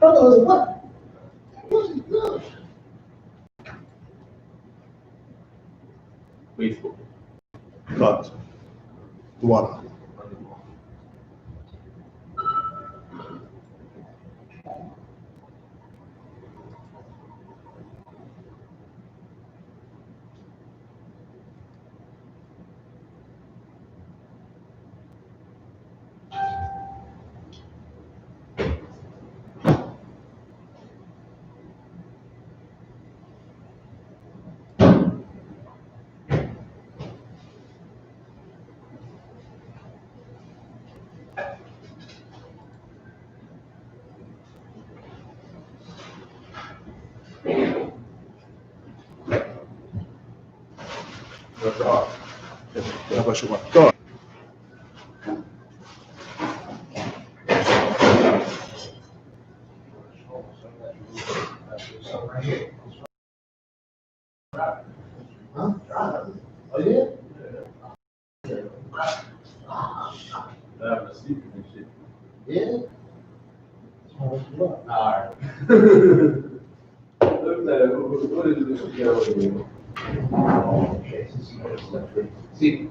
Brotherhood what? Wasn't good. Faithful. God. Water. God. God. Huh? Oh, yeah? Yeah? Alright. What is this together? See.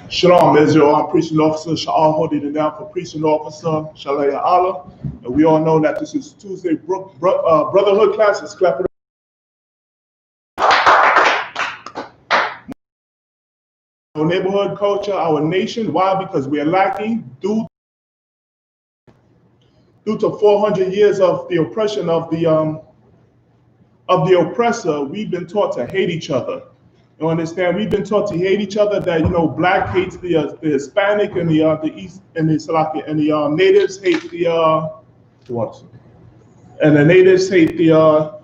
Shalom, Israel, preaching officer, Sha'al holding it down for preaching officer, Shalom. And we all know that this is Tuesday Brotherhood classes. Clap it up. Our neighborhood culture, our nation. Why? Because we are lacking due to 400 years of the oppression of the oppressor. We've been taught to hate each other. You understand? We've been taught to hate each other. That black hates the Hispanic and the East and the Salaki and the natives hate the what? And the natives hate the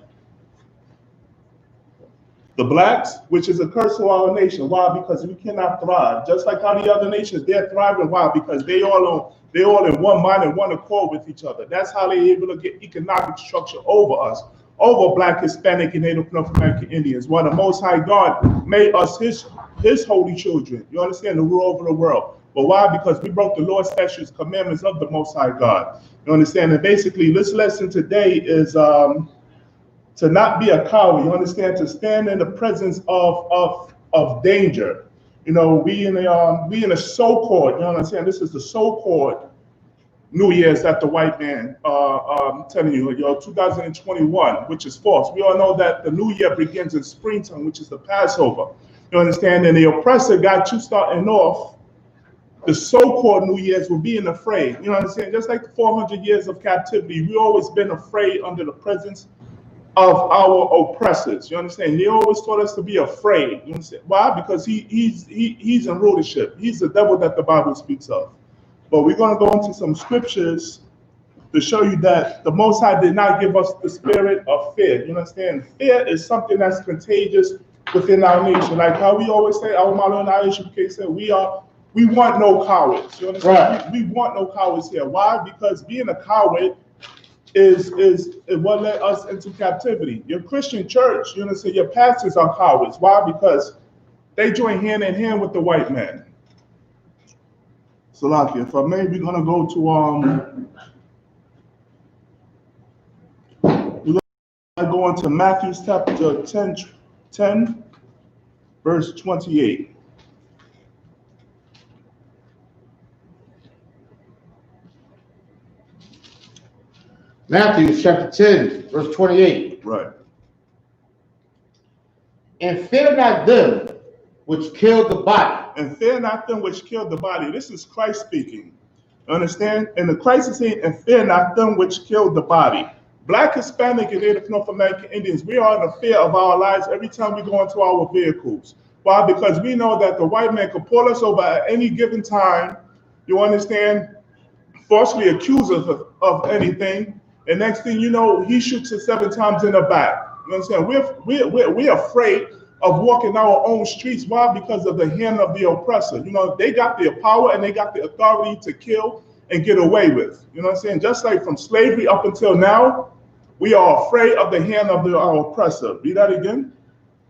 blacks, which is a curse to our nation. Why? Because we cannot thrive. Just like how the other nations, they're thriving. Why? Because they all in one mind and one accord with each other. That's how they're able to get economic structure over us, over Black, Hispanic, and Native North American Indians. While the Most High God made us his holy children. You understand? To rule over the world. But why? Because we broke the law, statutes, commandments of the Most High God. You understand? And basically, this lesson today is to not be a coward. You understand? To stand in the presence of danger. You know, we in a so-called, you understand? This is the so-called New Year's that the white man, I'm telling you, 2021, which is false. We all know that the New Year begins in springtime, which is the Passover. You understand? And the oppressor got you starting off the so-called New Year's with being afraid. You understand? Just like the 400 years of captivity, we always been afraid under the presence of our oppressors. You understand? He always taught us to be afraid. You understand? Why? Because he's in rulership. He's the devil that the Bible speaks of. But we're going to go into some scriptures to show you that the Most High did not give us the spirit of fear. You understand? Fear is something that's contagious within our nation. Like how we always say, our motto in I.S.U.P.K said, we want no cowards. You understand? Right. We want no cowards here. Why? Because being a coward is what led us into captivity. Your Christian church, you understand, your pastors are cowards. Why? Because they join hand in hand with the white man. Salaki, if I may, we're gonna go to go into Matthew chapter 10, verse 28. Matthew chapter 10, verse 28. Right. And fear not them which kill the body. And fear not them which kill the body. This is Christ speaking. You understand? And the Christ is saying, and fear not them which kill the body. Black, Hispanic, and Native North American Indians, we are in the fear of our lives every time we go into our vehicles. Why? Because we know that the white man could pull us over at any given time, you understand, falsely accuse us of anything, and next thing you know, he shoots us 7 times in the back. You understand? We're afraid of walking our own streets. Why? Because of the hand of the oppressor. You know, they got the power and they got the authority to kill and get away with. You know what I'm saying? Just like from slavery up until now, we are afraid of the hand of our oppressor. Read that again.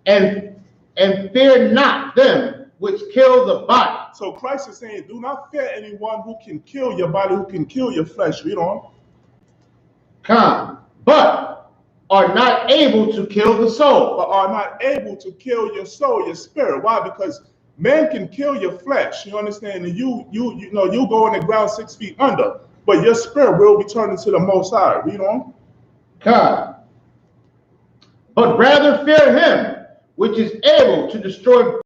And fear not them which kill the body. So Christ is saying, do not fear anyone who can kill your body, who can kill your flesh. Read on. But are not able to kill the soul. But are not able to kill your soul, your spirit. Why? Because man can kill your flesh. You understand? And you go in the ground 6 feet under, but your spirit will return into the Most High. Read on. But rather fear him which is able to destroy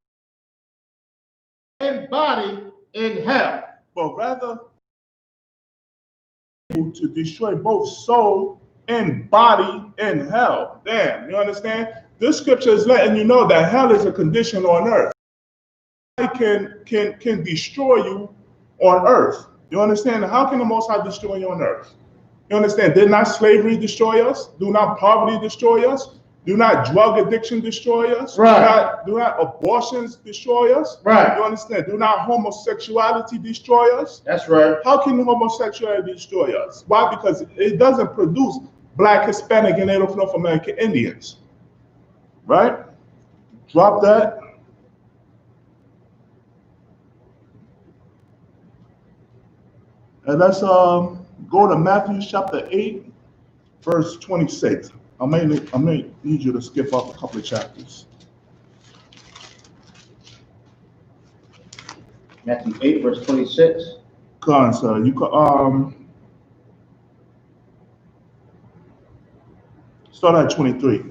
and body in hell. But rather able to destroy both soul and body in hell. Damn, you understand? This scripture is letting you know that hell is a condition on earth. It can destroy you on earth. You understand? How can the Most High destroy you on earth? You understand? Did not slavery destroy us? Do not poverty destroy us? Do not drug addiction destroy us? Right. Do not abortions destroy us? Right. You understand? Do not homosexuality destroy us? That's right. How can homosexuality destroy us? Why? Because it doesn't produce Black, Hispanic, and Native North American Indians. Right? Drop that. And let's go to Matthew chapter 8, verse 26. I may need you to skip up a couple of chapters. Matthew 8, verse 26. Come on, sir. You can start at 23.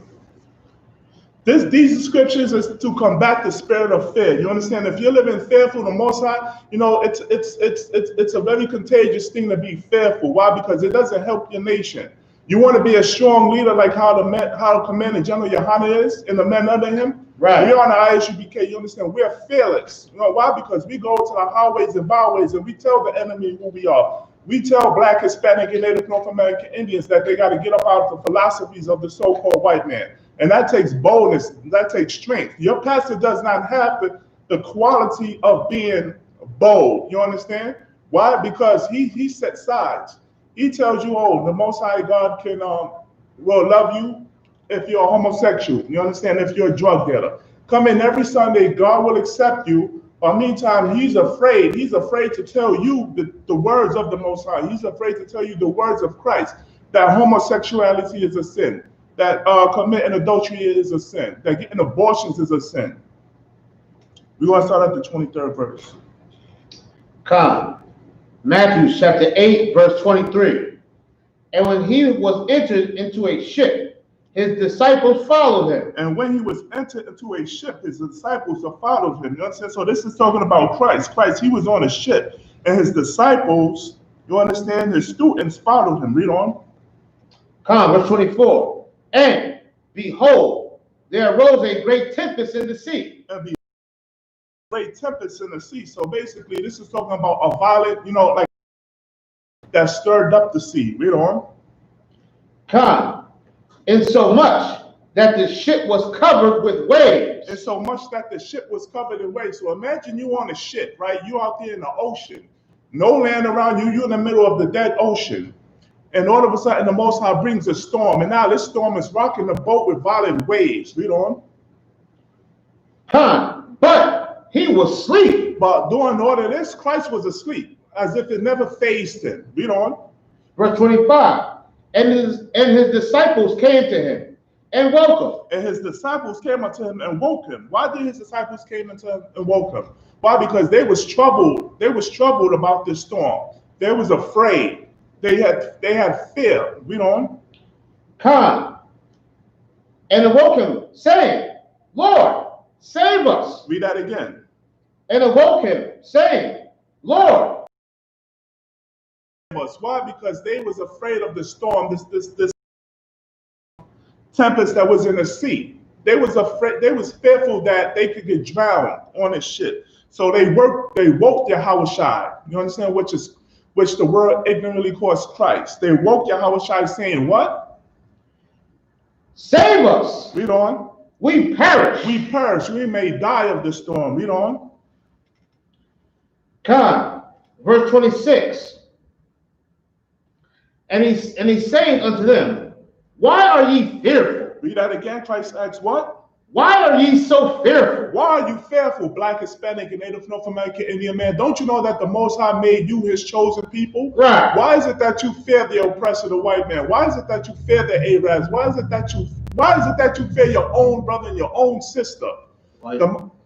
These scriptures is to combat the spirit of fear. You understand? If you're living fearful, the Most High, it's a very contagious thing to be fearful. Why? Because it doesn't help your nation. You want to be a strong leader like how Commander General YAHANNA is and the men under him. Right. We're on the I.S.U.P.K. You understand? We're fearless. You know why? Because we go to the highways and byways and we tell the enemy who we are. We tell Black, Hispanic, and Native North American Indians that they got to get up out of the philosophies of the so-called white man. And that takes boldness, that takes strength. Your pastor does not have the quality of being bold. You understand? Why? Because he sets sides. He tells you, oh, the Most High God will love you if you're a homosexual. You understand? If you're a drug dealer. Come in every Sunday, God will accept you. But meantime, he's afraid. He's afraid to tell you the words of the Most High. He's afraid to tell you the words of Christ, that homosexuality is a sin, that committing adultery is a sin, that getting abortions is a sin. We're going to start at the 23rd verse. Matthew chapter 8, verse 23. And when he was entered into a ship, his disciples followed him. And when he was entered into a ship, his disciples followed him. You understand? So this is talking about Christ. Christ, he was on a ship, and his disciples, you understand, his students followed him. Read on. Verse 24. And behold, there arose a great tempest in the sea. And great tempest in the sea. So basically, this is talking about a violent, like that stirred up the sea. Read on. Insomuch that the ship was covered with waves. And so much that the ship was covered in waves. So imagine you on a ship, right? You out there in the ocean, no land around you. You're in the middle of the dead ocean. And all of a sudden, the Most High brings a storm. And now this storm is rocking the boat with violent waves. Read on. But he was asleep. But during all of this, Christ was asleep, as if it never fazed him. Read on. Verse 25. And his disciples came to him and woke him. And his disciples came unto him and woke him. Why did his disciples came unto him and woke him? Why? Because they was troubled. They was troubled about this storm. They was afraid. They had fear. Read on. And awoke him, saying, Lord, save us. Read that again. And awoke him, saying, Lord. Why? Because they was afraid of the storm, this tempest that was in the sea. They was afraid. They was fearful that they could get drowned on the ship. So they woke Yahawashi. You understand? Which the world ignorantly calls Christ. They woke Yahawashi saying what? Save us. Read on. We perish. We perish. We may die of the storm. Read on. Verse 26. And he's saying unto them, why are ye fearful? Read that again. Christ asks what? Why are ye so fearful? Why are you fearful, Black, Hispanic, and Native North American Indian man? Don't you know that the Most High made you his chosen people? Right. Why is it that you fear the oppressor, the white man? Why is it that you fear the Arabs? Why is it that you fear your own brother and your own sister? Why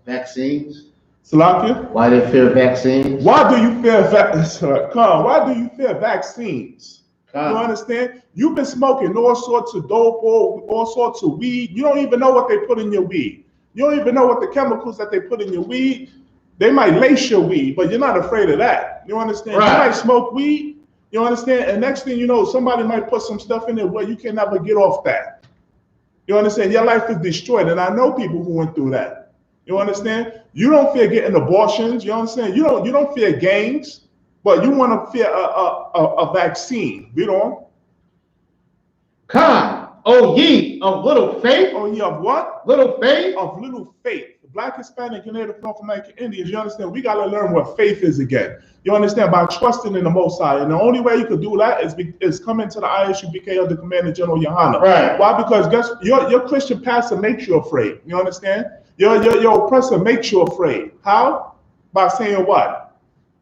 vaccines? Salakia? Why they fear vaccines? Why do you fear Why do you fear vaccines? You understand? You've been smoking all sorts of dope, all sorts of weed. You don't even know what they put in your weed. You don't even know what the chemicals that they put in your weed. They might lace your weed, but you're not afraid of that. You understand? Right. You might smoke weed. You understand? And next thing you know, somebody might put some stuff in there where you can never get off that. You understand? Your life is destroyed. And I know people who went through that. You understand? You don't fear getting abortions. You understand? You don't fear gangs, but you want to fear a vaccine. You know? Come, O ye of little faith. O ye of what? Little faith. Of little faith. Black, Hispanic, and Native North American Indians, you understand? We got to learn what faith is again. You understand? By trusting in the Most High. And the only way you could do that is come into the I.S.U.P.K under Commander General YAHANNA. Right. Why? Because your Christian pastor makes you afraid. You understand? Your oppressor makes you afraid. How? By saying what?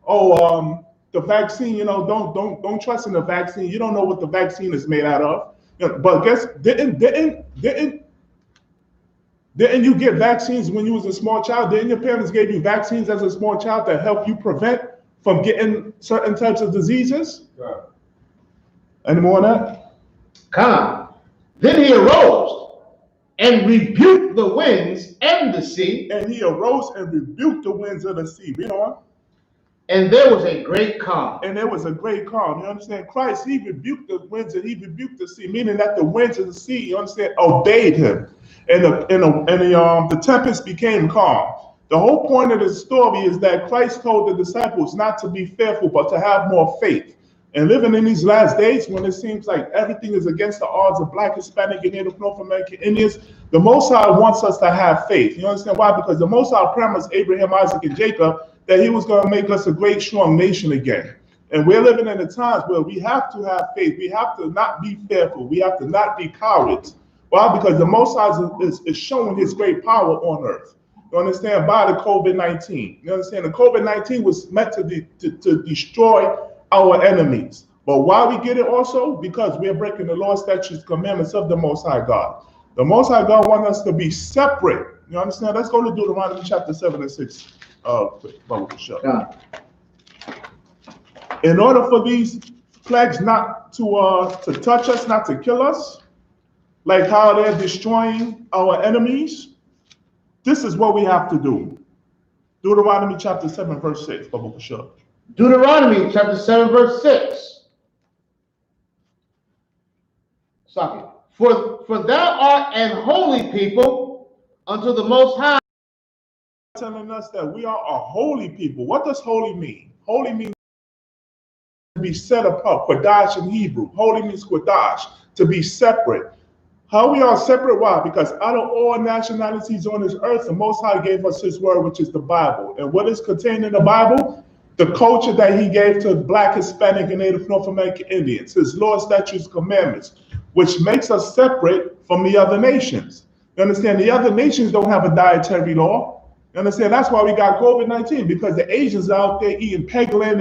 Oh, the vaccine, you know, don't trust in the vaccine. You don't know what the vaccine is made out of. You know, but guess didn't you get vaccines when you was a small child? Didn't your parents give you vaccines as a small child to help you prevent from getting certain types of diseases? Right. Any more on that? Come. Then he arose and rebuked the winds and the sea. And he arose and rebuked the winds of the sea. Read on. And there was a great calm. And there was a great calm. You understand? Christ, he rebuked the winds and he rebuked the sea, meaning that the winds of the sea, you understand, obeyed him. And the tempest became calm. The whole point of the story is that Christ told the disciples not to be fearful, but to have more faith. And living in these last days, when it seems like everything is against the odds of Black, Hispanic, and Native North American Indians, the Most High wants us to have faith. You understand why? Because the Most High promised Abraham, Isaac, and Jacob that he was going to make us a great, strong nation again. And we're living in the times where we have to have faith. We have to not be fearful. We have to not be cowards. Why? Because the Most High is showing his great power on earth. You understand? By the COVID-19. You understand? The COVID-19 was meant to destroy our enemies. But why we get it also? Because we're breaking the law, statutes, commandments of the Most High God. The Most High God wants us to be separate. You understand? Let's go to Deuteronomy chapter 7 and 6. In order for these plagues not to touch us, not to kill us, like how they're destroying our enemies, this is what we have to do. Deuteronomy chapter 7, verse 6. Deuteronomy chapter 7, verse 6. Sorry. For thou art an holy people unto the Most High. Telling us that we are a holy people. What does holy mean? Holy means to be set apart. Quadash in Hebrew. Holy means quadash, to be separate. How we are separate? Why? Because out of all nationalities on this earth, the Most High gave us his word, which is the Bible. And what is contained in the Bible? The culture that he gave to Black, Hispanic, and Native North American Indians, his laws, statutes, commandments, which makes us separate from the other nations. You understand? The other nations don't have a dietary law. You understand? That's why we got COVID-19, because the Asians are out there eating pangolin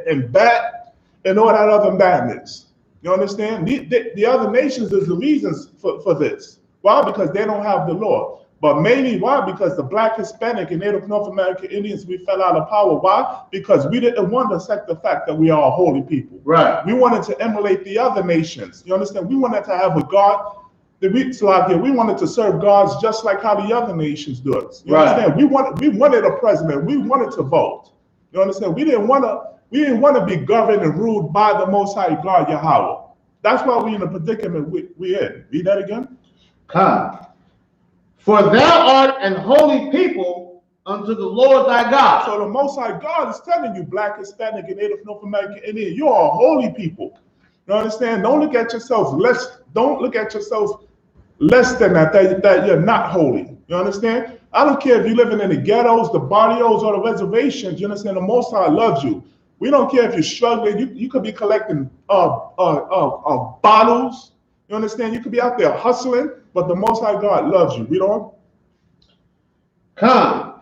and bat and all that other badness. You understand? The other nations is the reasons for this. Why? Because they don't have the law. But mainly why? Because the Black, Hispanic, and Native North American Indians, we fell out of power. Why? Because we didn't want to accept the fact that we are a holy people. Right. We wanted to emulate the other nations. You understand? We wanted to have a God. We wanted to serve gods just like how the other nations do it. You understand? We wanted a president. We wanted to vote. You understand? We didn't want to be governed and ruled by the Most High God, Yahweh. That's why we're in the predicament we're in. Read that again. Come. For thou art an holy people unto the Lord thy God. So the Most High God is telling you, Black, Hispanic, and Native North American Indian, you are a holy people. You understand? Don't look at yourselves less. Don't look at yourselves less than that you're not holy. You understand? I don't care if you're living in the ghettos, the barrios, or the reservations. You understand? The Most High loves you. We don't care if you're struggling. You could be collecting bottles. You understand? You could be out there hustling, but the Most High God loves you. Read on. Come.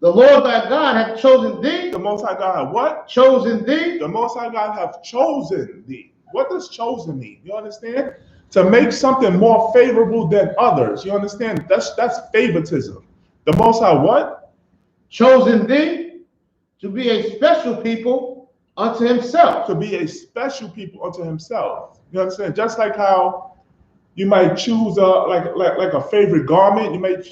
The Lord thy God hath chosen thee. The Most High God have what? Chosen thee. The Most High God have chosen thee. What does chosen mean? You understand? To make something more favorable than others. You understand? That's favoritism. The Most High what? Chosen thee to be a special people unto himself. To be a special people unto himself. You understand? Just like how you might choose like a favorite garment, you might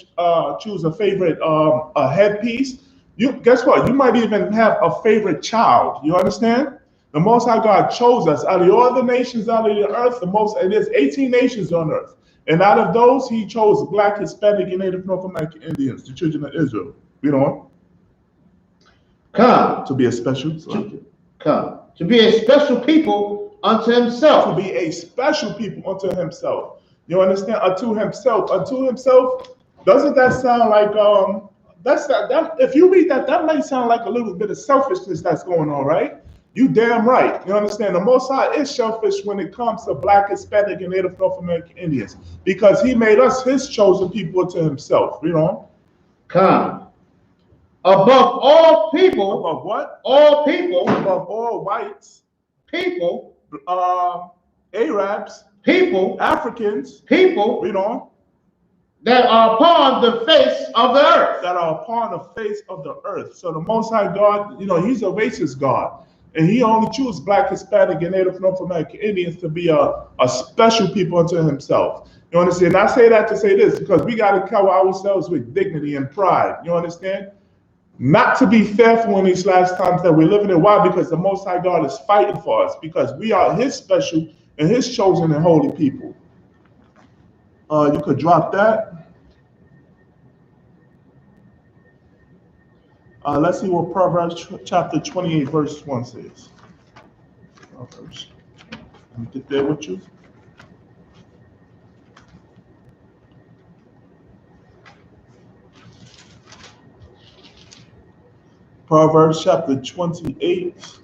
choose a favorite a headpiece. Guess what? You might even have a favorite child. You understand? The Most High God chose us out of all the nations out of the earth. And there's 18 nations on earth, and out of those, He chose Black, Hispanic, and Native North American Indians, the children of Israel. Read on. Come To be a special. Come to be a special people unto himself. To be a special people unto himself. You understand? Unto himself. Unto himself. Doesn't that sound like that if you read that, that might sound like a little bit of selfishness that's going on, right? You damn right. You understand? The Most High is selfish when it comes to Black, Hispanic, and Native North American Indians, because He made us His chosen people to Himself. Read on. Come. Above all people. Above what? All people. Above all whites. People. Arabs. People. Africans. People. Read on. That are upon the face of the earth. That are upon the face of the earth. So the Most High God, He's a racist God. And He only chooses Black, Hispanic, and Native North American Indians to be a special people unto Himself. You understand? I say that to say this, because we got to cover ourselves with dignity and pride. You understand? Not to be fearful in these last times that we're living in. Why? Because the Most High God is fighting for us, because we are His special and His chosen and holy people. You could drop that. Let's see what Proverbs chapter 28, verse 1 says. Proverbs. Let me get there with you. Proverbs chapter 28,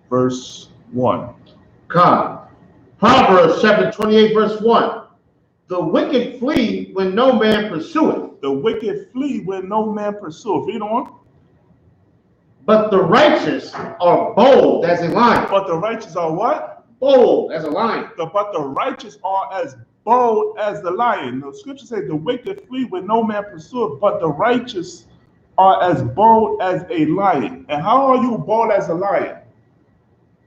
verse 1. Come. Proverbs chapter 28, verse 1. The wicked flee when no man pursueth. The wicked flee when no man pursueth. Read on. But the righteous are bold as a lion. But the righteous are what? Bold as a lion. But the righteous are as bold as the lion. The scripture says the wicked flee when no man pursueth, but the righteous are as bold as a lion. And how are you bold as a lion?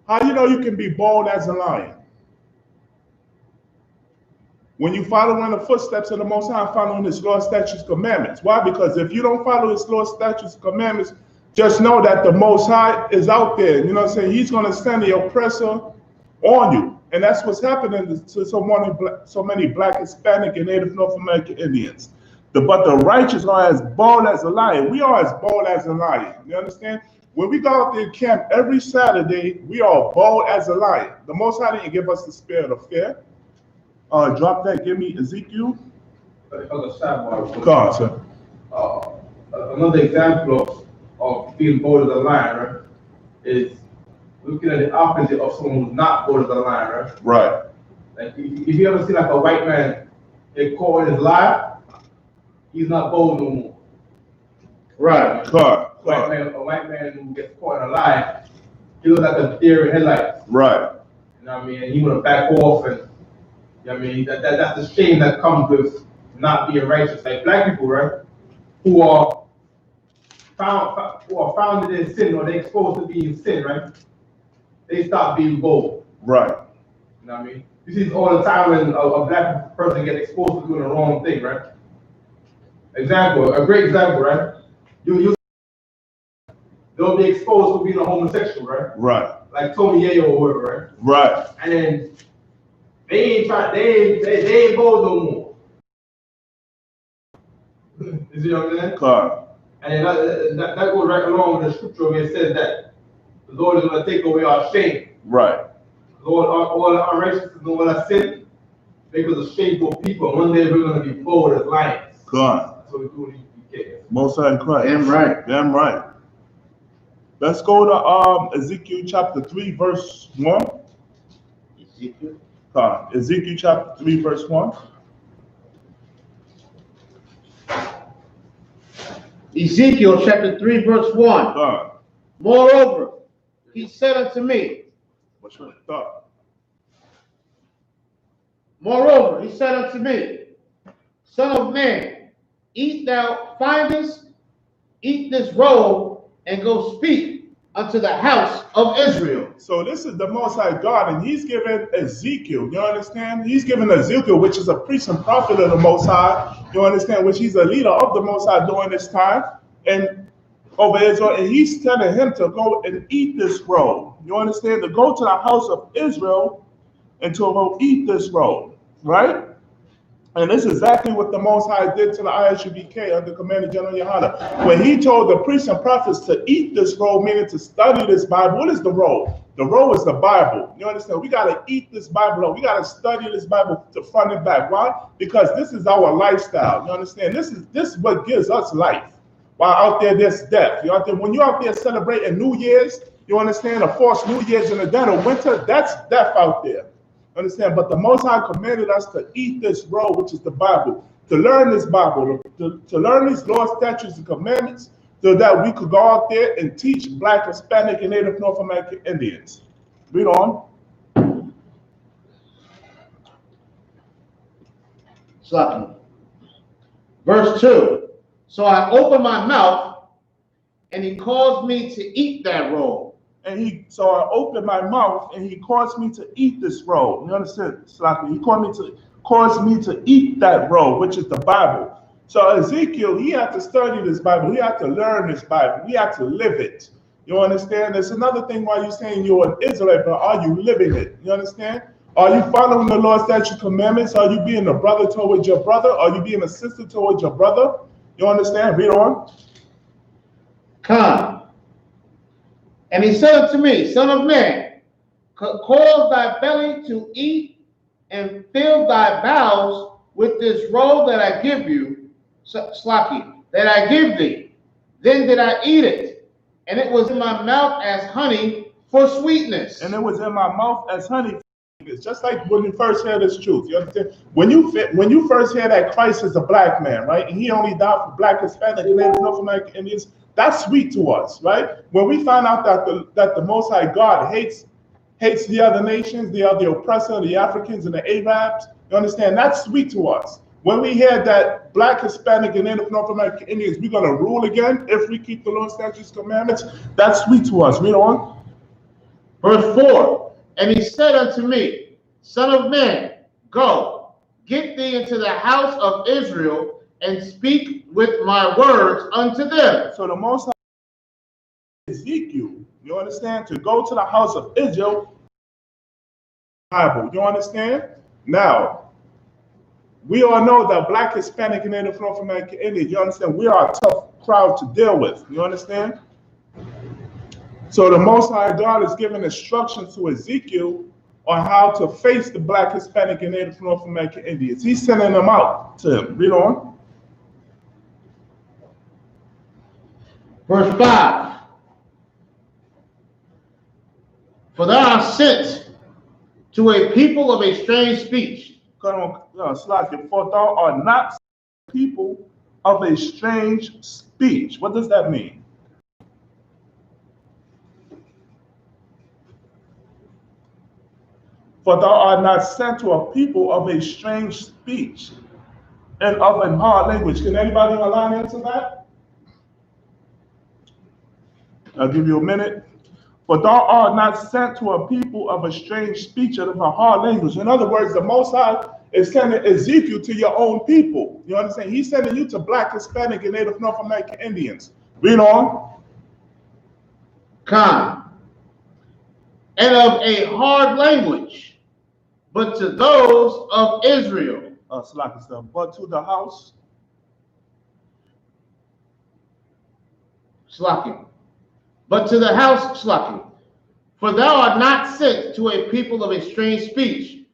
How do you know you can be bold as a lion? When you follow in the footsteps of the Most High, following His law, statutes, commandments. Why? Because if you don't follow His law, statutes, commandments, just know that the Most High is out there. You know what I'm saying? He's going to send the oppressor on you. And that's what's happening to so many Black, Hispanic, and Native North American Indians. But the righteous are as bold as a lion. We are as bold as a lion. You understand? When we go out there and camp every Saturday, we are bold as a lion. The Most High didn't give us the spirit of fear. Drop that. Give me Ezekiel. God, sir. Another example of being bold as a lion, right, is looking at the opposite of someone who's not bold as a lion, right? Right. Like if you ever see like a white man get caught in his lie, he's not bold no more. Right. God. A white man who gets caught in a lie, he looks like a deer in headlights. Right. You know what I mean? And he want to back off, and you know what I mean, that's the shame that comes with not being righteous. Like Black people, right, who are founded in sin, or they're exposed to be in sin, right? They stop being bold. Right. You know what I mean? You see this all the time when a Black person gets exposed to doing the wrong thing, right? A great example, right? They'll be exposed to being a homosexual, right? Right. Like Tony Yayo or whatever, right? Right. And then they ain't bold no more. You see what I'm saying? God. And that goes right along with the scripture where it says that the Lord is going to take away our shame. Right. Lord, all our unrighteousness and all our sin make us a shameful people. One day we're going to be bold as lions. God. That's what we do in Y.A.H. Most High in Christ. Damn right. Damn right. Let's go to Ezekiel chapter 3, verse 1. Ezekiel. Ezekiel chapter 3, verse 1. Ezekiel chapter 3, verse 1. Moreover, he said unto me. What's your thought? Moreover, he said unto me, Son of man, eat this roll, and go speak unto the house of Israel. So this is the Most High God, and he's given Ezekiel, you understand? He's given Ezekiel, which is a priest and prophet of the Most High, you understand, which he's a leader of the Most High during this time, and over Israel, and he's telling him to go and eat this roll. You understand? To go to the house of Israel and to go eat this roll, right? And this is exactly what the Most High did to the I.S.U.P.K under Commander General YAHANNA. When he told the priests and prophets to eat this roll, meaning to study this Bible. What is the roll? The roll is the Bible. You understand? We got to eat this Bible. We got to study this Bible to front and back. Why? Because this is our lifestyle. You understand? This is what gives us life. While out there, there's death. You out there, when you're out there celebrating New Year's, you understand, a false New Year's in the dead of winter, that's death out there. Understand? But the Most High commanded us to eat this roll, which is the Bible, to learn this Bible, to learn these laws, statutes, and commandments, so that we could go out there and teach Black, Hispanic, and Native North American Indians. Read on. Verse 2. So I opened my mouth, and he caused me to eat that roll. So I opened my mouth, and he caused me to eat this roll. You understand? He caused me to eat that roll, which is the Bible. So Ezekiel, he had to study this Bible. He had to learn this Bible. He had to live it. You understand? There's another thing why you're saying you're an Israelite, but are you living it? You understand? Are you following the Lord's statute commandments? Are you being a brother towards your brother? Are you being a sister towards your brother? You understand? Read on. Come. And he said unto me, Son of man, cause thy belly to eat and fill thy bowels with this roll that I give you, that I give thee. Then did I eat it, and it was in my mouth as honey for sweetness. And it was in my mouth as honey. It's just like when you first hear this truth. You understand? When you first hear that Christ is a Black man, right? And he only died for Black, Hispanic, and Native North American Indians. That's sweet to us, right? When we find out that the Most High God hates the other nations, the oppressor, the Africans, and the Arabs, you understand? That's sweet to us. When we hear that Black, Hispanic, and Native North American Indians, we're going to rule again if we keep the Lord's statutes, commandments, that's sweet to us. Read on. Verse 4. And he said unto me, Son of man, go, get thee into the house of Israel, and speak with my words unto them. So the Most High Ezekiel, you understand, to go to the house of Israel, Bible. You understand? Now, we all know that Black, Hispanic, and Native North American Indians, you understand, we are a tough crowd to deal with. You understand? So the Most High God is giving instructions to Ezekiel on how to face the Black, Hispanic, and Native North American Indians. He's sending them out to him. Read on. Verse 5. For thou art sent to a people of a strange speech. For thou art not people of a strange speech. What does that mean? For thou art not sent to a people of a strange speech and of a hard language. Can anybody on the line answer that? I'll give you a minute. For thou art not sent to a people of a strange speech and of a hard language. In other words, the Most High is sending Ezekiel to your own people. You understand? He's sending you to Black, Hispanic, and Native North American Indians. Read on. Come. And of a hard language, but to those of Israel. But to the house. But to the house, for thou art not sent to a people of a strange speech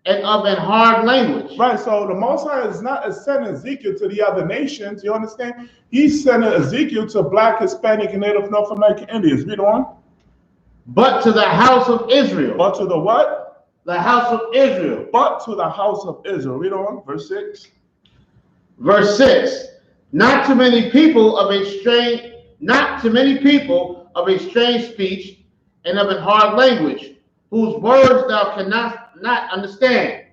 and of a hard language. Right, so the Most High is not sending Ezekiel to the other nations, you understand? He's sending Ezekiel to Black, Hispanic, and Native North American Indians. Read on. But to the house of Israel. But to the what? the house of Israel. But to the house of Israel. Read on, verse 6. Verse 6. Not to many people of a strange speech and of a hard language, whose words thou cannot not understand.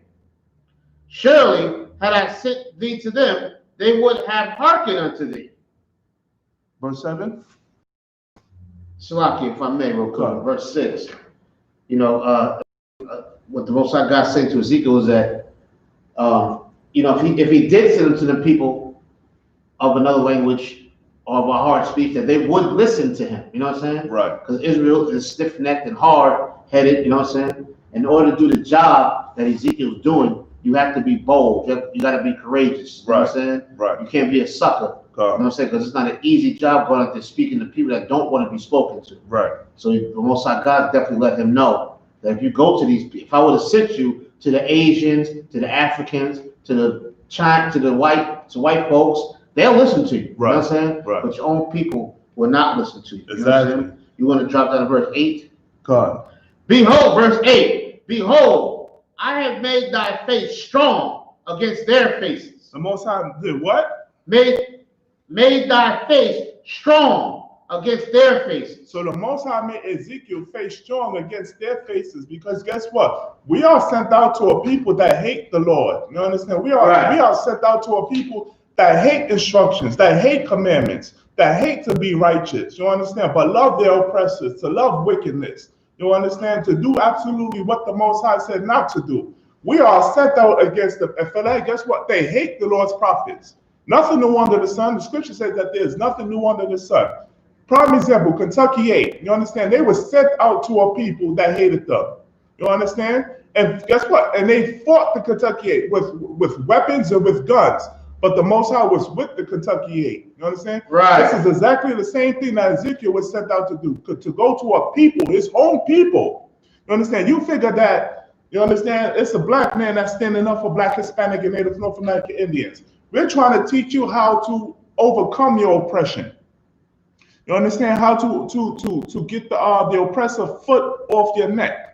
Surely, had I sent thee to them, they would have hearkened unto thee. Verse 7. Shalaki, if I may, real quick. Verse 6. You know, what the Most High God said to Ezekiel is that, you know, if he did send them to the people of another language or of a hard speech, that they would listen to him. You know what I'm saying? Right. Because Israel is stiff-necked and hard-headed. You know what I'm saying? In order to do the job that Ezekiel's doing, you have to be bold. You got to be courageous. You know what I'm saying? Right. You can't be a sucker. You know what I'm saying? Because it's not an easy job going out there speaking to people that don't want to be spoken to. Right. So the Most High God definitely let him know that if you go to these, if I would have sent you to the Asians, to the Africans, to the China, to white folks, they'll listen to you. Right. You know what I'm saying? Right. But your own people will not listen to you. Exactly. You know what I'm saying? You want to drop down to verse 8? God. Behold, verse 8. Behold, I have made thy face strong against their faces. The Most High did what? Made thy face strong against their faces. So the Most High made Ezekiel face strong against their faces, because guess what? We are sent out to a people that hate the Lord. You understand? We are sent out to a people that hate instructions, that hate commandments, that hate to be righteous. You understand? But love their oppressors, to love wickedness. You understand? To do absolutely what the Most High said not to do. We are sent out against them. And for that, guess what? They hate the Lord's prophets. Nothing new under the sun. The scripture says that there's nothing new under the sun. Prime example, Kentucky 8. You understand? They were sent out to a people that hated them. You understand? And guess what? And they fought the Kentucky 8 with weapons and with guns. But the Most High was with the Kentucky 8. You understand? Right. This is exactly the same thing that Ezekiel was sent out to do, to go to a people, his own people. You understand? You figure that, you understand, it's a black man that's standing up for black, Hispanic, and Native North American Indians. We're trying to teach you how to overcome your oppression. You understand? How to get the oppressor foot off your neck.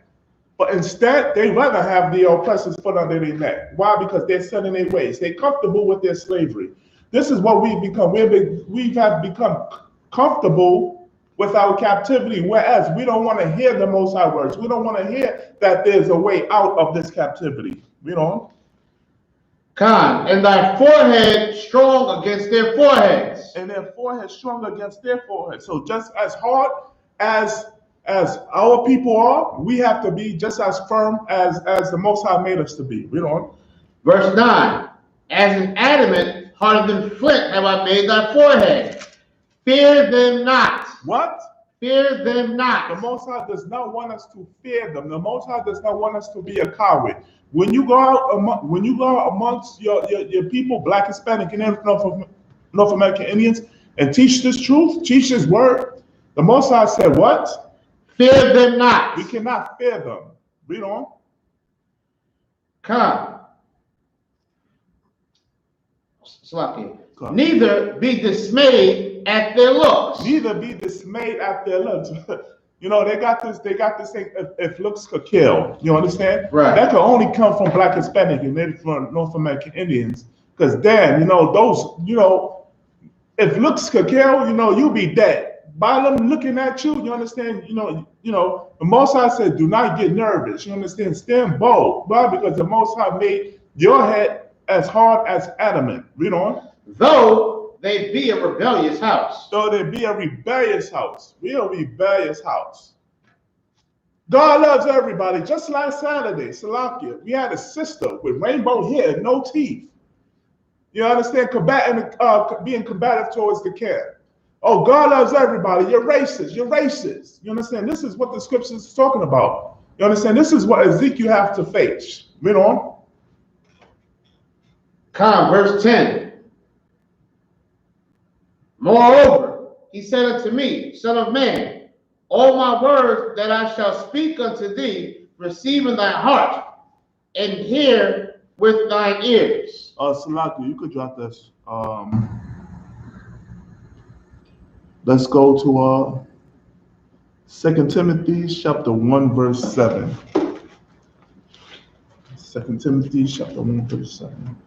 But instead, they rather have the oppressor's foot under their neck. Why? Because they're set in their ways. They're comfortable with their slavery. This is what we've become. We have become comfortable with our captivity, whereas we don't want to hear the Most High words. We don't want to hear that there's a way out of this captivity. You know? Khan, and thy forehead strong against their foreheads. And their forehead strong against their forehead. So just as hard as our people are, we have to be just as firm as the Most High made us to be. Read on. Verse 9. As an adamant, harder than flint, have I made thy forehead. Fear them not. What? Fear them not. The Most High does not want us to fear them. The Most High does not want us to be a coward. When you go out amongst your people, black, Hispanic, and North American Indians, and teach this truth, teach this word, the Most High said what? Fear them not. We cannot fear them. Read on. Come. Neither be dismayed at their looks. Neither be dismayed at their looks. You know, they got this thing, if looks could kill. You understand? Right. That could only come from black, Hispanic, and Native North American Indians. Because then, you know, those, you know, if looks could kill, you know, you'll be dead. By them looking at you, you understand, you know, the Most High said, do not get nervous. You understand? Stand bold. Why? Because the Most High made your head as hard as adamant. Read on. Though they be a rebellious house. Though they be a rebellious house. We are a rebellious house. God loves everybody. Just last Saturday, Salakia, we had a sister with rainbow hair, no teeth. You understand? Being combative towards the kid. Oh, God loves everybody. You're racist. You're racist. You understand? This is what the scriptures is talking about. You understand? This is what Ezekiel have to face. Read on. Come, verse 10. Moreover, he said unto me, Son of man, all my words that I shall speak unto thee, receive in thy heart, and hear with thine ears. Salaki, you could drop this. Let's go to 2 Timothy chapter 1, verse 7. 2 Timothy chapter 1, verse 7.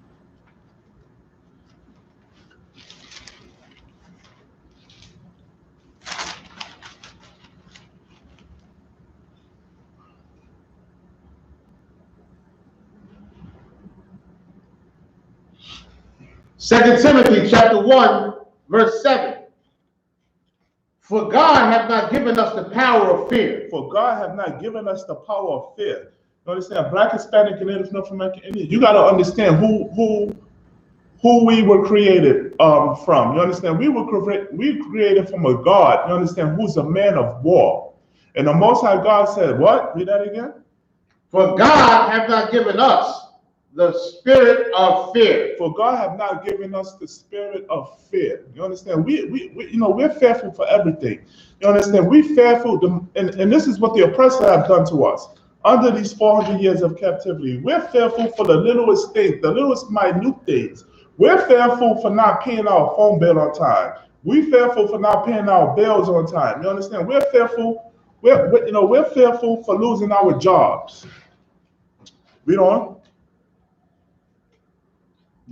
Second Timothy chapter 1, verse 7. For God hath not given us the power of fear. For God hath not given us the power of fear. You understand? Black, Hispanic, and Native, North American Indian. You got to understand who we were created from. You understand? We created from a God. You understand? Who's a man of war. And the Most High God said, what? Read that again. For God hath not given us the spirit of fear. For God hath not given us the spirit of fear. You understand? We're fearful for everything. You understand? We fearful, and this is what the oppressor have done to us. Under these 400 years of captivity, we're fearful for the littlest things, the littlest minute things. We're fearful for not paying our phone bill on time. We're fearful for not paying our bills on time. You understand? We're fearful. We're fearful for losing our jobs. Read on.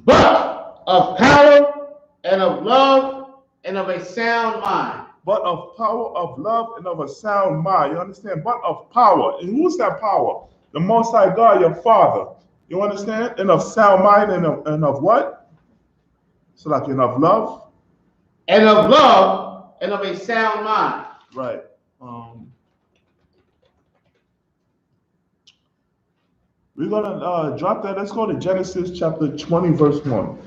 But of power and of love and of a sound mind. But of power, of love, and of a sound mind. You understand? But of power. And who's that power? The Most High God, your Father. You understand? And of sound mind and of what? So like and of love? And of love and of a sound mind. Right. We're going to drop that. Let's go to Genesis chapter 20, verse 1.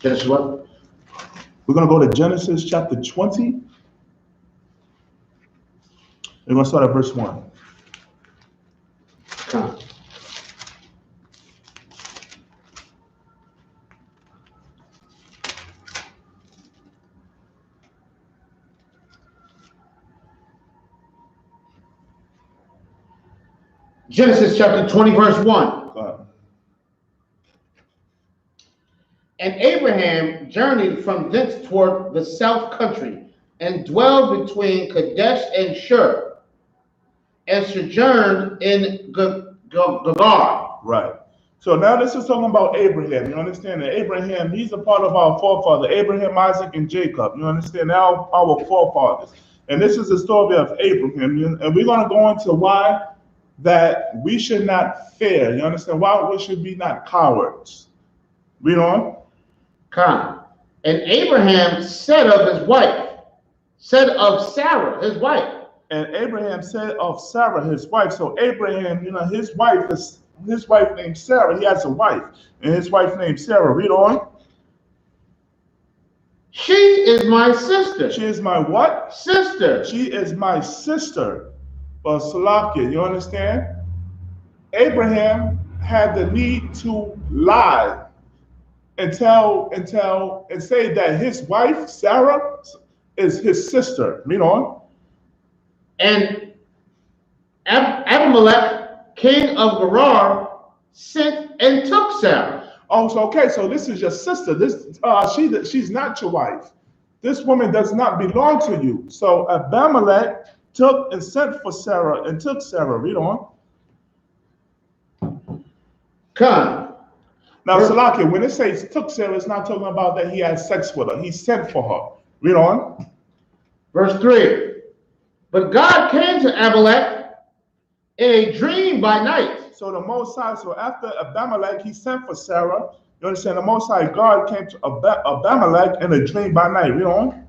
Genesis what? We're going to go to Genesis chapter 20. We're going to start at verse 1. Come. Genesis chapter 20, verse 1. And Abraham journeyed from thence toward the south country, and dwelled between Kadesh and Shur, and sojourned in Gerar. Right. So now this is talking about Abraham. You understand that Abraham, he's a part of our forefather, Abraham, Isaac, and Jacob. You understand now our forefathers. And this is the story of Abraham. And we're going to go into why that we should not fear. You understand? Why we should be not cowards. Read on. Come. And Abraham said of his wife, said of Sarah, his wife. And Abraham said of Sarah, his wife. So Abraham, his wife named Sarah. He has a wife, and his wife named Sarah. Read on. She is my sister. She is my what? Sister. She is my sister. But Salakia, you understand? Abraham had the need to lie and say that his wife, Sarah, is his sister. Read on. And Abimelech, king of Gerar, sent and took Sarah. Oh, so okay, so this is your sister. She's not your wife. This woman does not belong to you. So Abimelech took and sent for Sarah and took Sarah. Read on. Come. Now, Salakia, when it says took Sarah, it's not talking about that he had sex with her. He sent for her. Read on. Verse 3. But God came to Abimelech in a dream by night. So the Most High, so after Abimelech, he sent for Sarah. You understand? The Most High God came to Abimelech in a dream by night. Read on.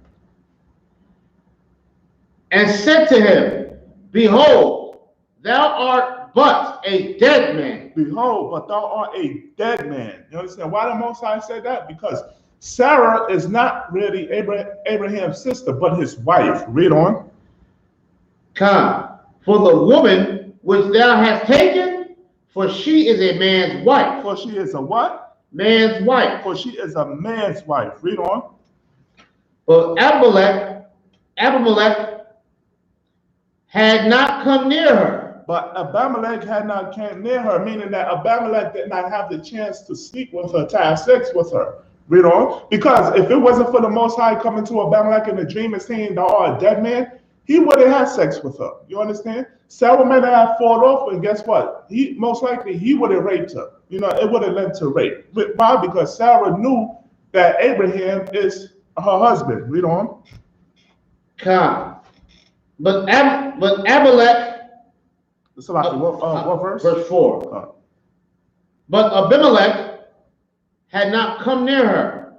And said to him, Behold, thou art but a dead man. Behold, but thou art a dead man. You understand why the Most High said that? Because Sarah is not really Abraham's sister, but his wife. Read on. Come, for the woman which thou hast taken, for she is a man's wife. For she is a what? Man's wife. For she is a man's wife. Read on. But Abimelech had not come near her. But Abimelech had not come near her, meaning that Abimelech did not have the chance to sleep with her, to have sex with her. Read on. Because if it wasn't for the Most High coming to Abimelech in a dream and saying, thou art a dead man, he would have had sex with her. You understand? Sarah might have fought off, and guess what? He most likely he would have raped her. You know, it would have led to rape. Why? Because Sarah knew that Abraham is her husband. Read on. Come. But Abimelech. What verse? Verse 4. But Abimelech had not come near her,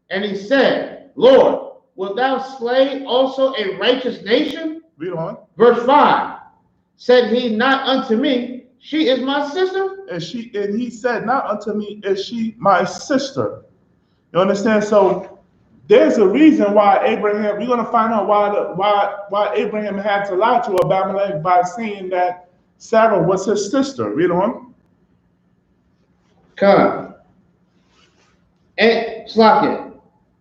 and he said, Lord, wilt thou slay also a righteous nation? Read on. Verse 5. Said he not unto me, she is my sister? And he said not unto me, is she my sister? You understand? So there's a reason why Abraham, we're going to find out why Abraham had to lie to Abimelech by saying that Sarah was his sister. Read on. Come. And Slack.